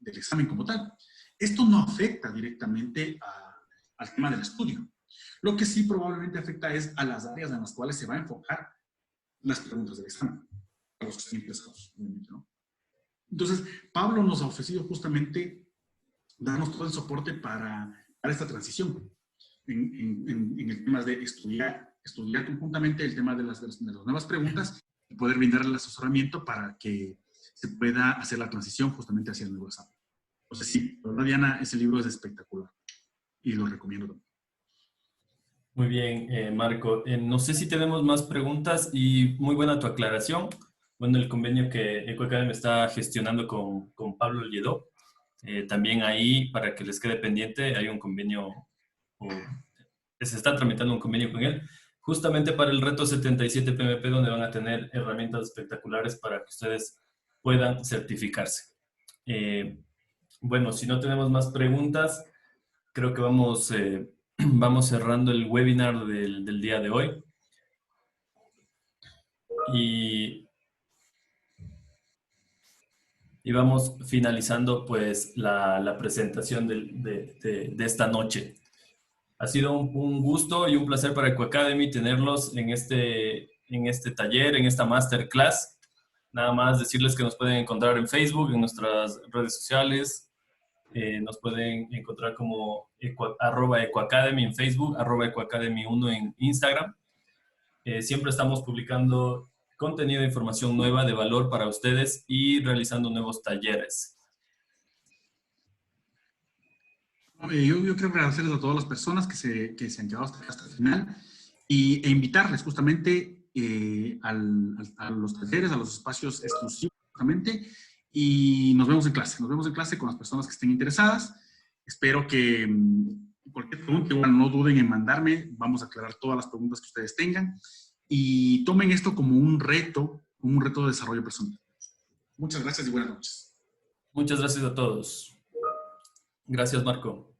B: examen como tal. Esto no afecta directamente al tema del estudio. Lo que sí probablemente afecta es a las áreas en las cuales se va a enfocar las preguntas del examen, a los que estén interesados, ¿no? Entonces, Pablo nos ha ofrecido justamente darnos todo el soporte para esta transición en el tema de estudiar conjuntamente el tema de las nuevas preguntas y poder brindarle el asesoramiento para que se pueda hacer la transición justamente hacia el nuevo examen. Entonces, sí, la verdad, Diana, ese libro es espectacular y lo recomiendo también.
A: Muy bien, Marco. No sé si tenemos más preguntas y muy buena tu aclaración. Bueno, el convenio que EcoAcademy está gestionando con Pablo Lledó, también ahí, para que les quede pendiente, hay un convenio, o se está tramitando un convenio con él, justamente para el reto 77 PMP, donde van a tener herramientas espectaculares para que ustedes puedan certificarse. Bueno, si no tenemos más preguntas, creo que vamos cerrando el webinar del día de hoy. Y, y vamos finalizando pues la presentación de esta noche. Ha sido un gusto y un placer para EcoAcademy tenerlos en este taller, en esta masterclass. Nada más decirles que nos pueden encontrar en Facebook, en nuestras redes sociales. Nos pueden encontrar como @EcoAcademy en Facebook, @EcoAcademy1 en Instagram. Siempre estamos publicando contenido de información nueva de valor para ustedes y realizando nuevos talleres.
B: Yo quiero agradecerles a todas las personas que se han quedado hasta el final e invitarles justamente a los talleres, a los espacios exclusivos justamente, y nos vemos en clase. Nos vemos en clase con las personas que estén interesadas. Espero que cualquier pregunta, igual no duden en mandarme. Vamos a aclarar todas las preguntas que ustedes tengan y tomen esto como un reto de desarrollo personal. Muchas gracias y buenas noches.
A: Muchas gracias a todos. Gracias, Marco.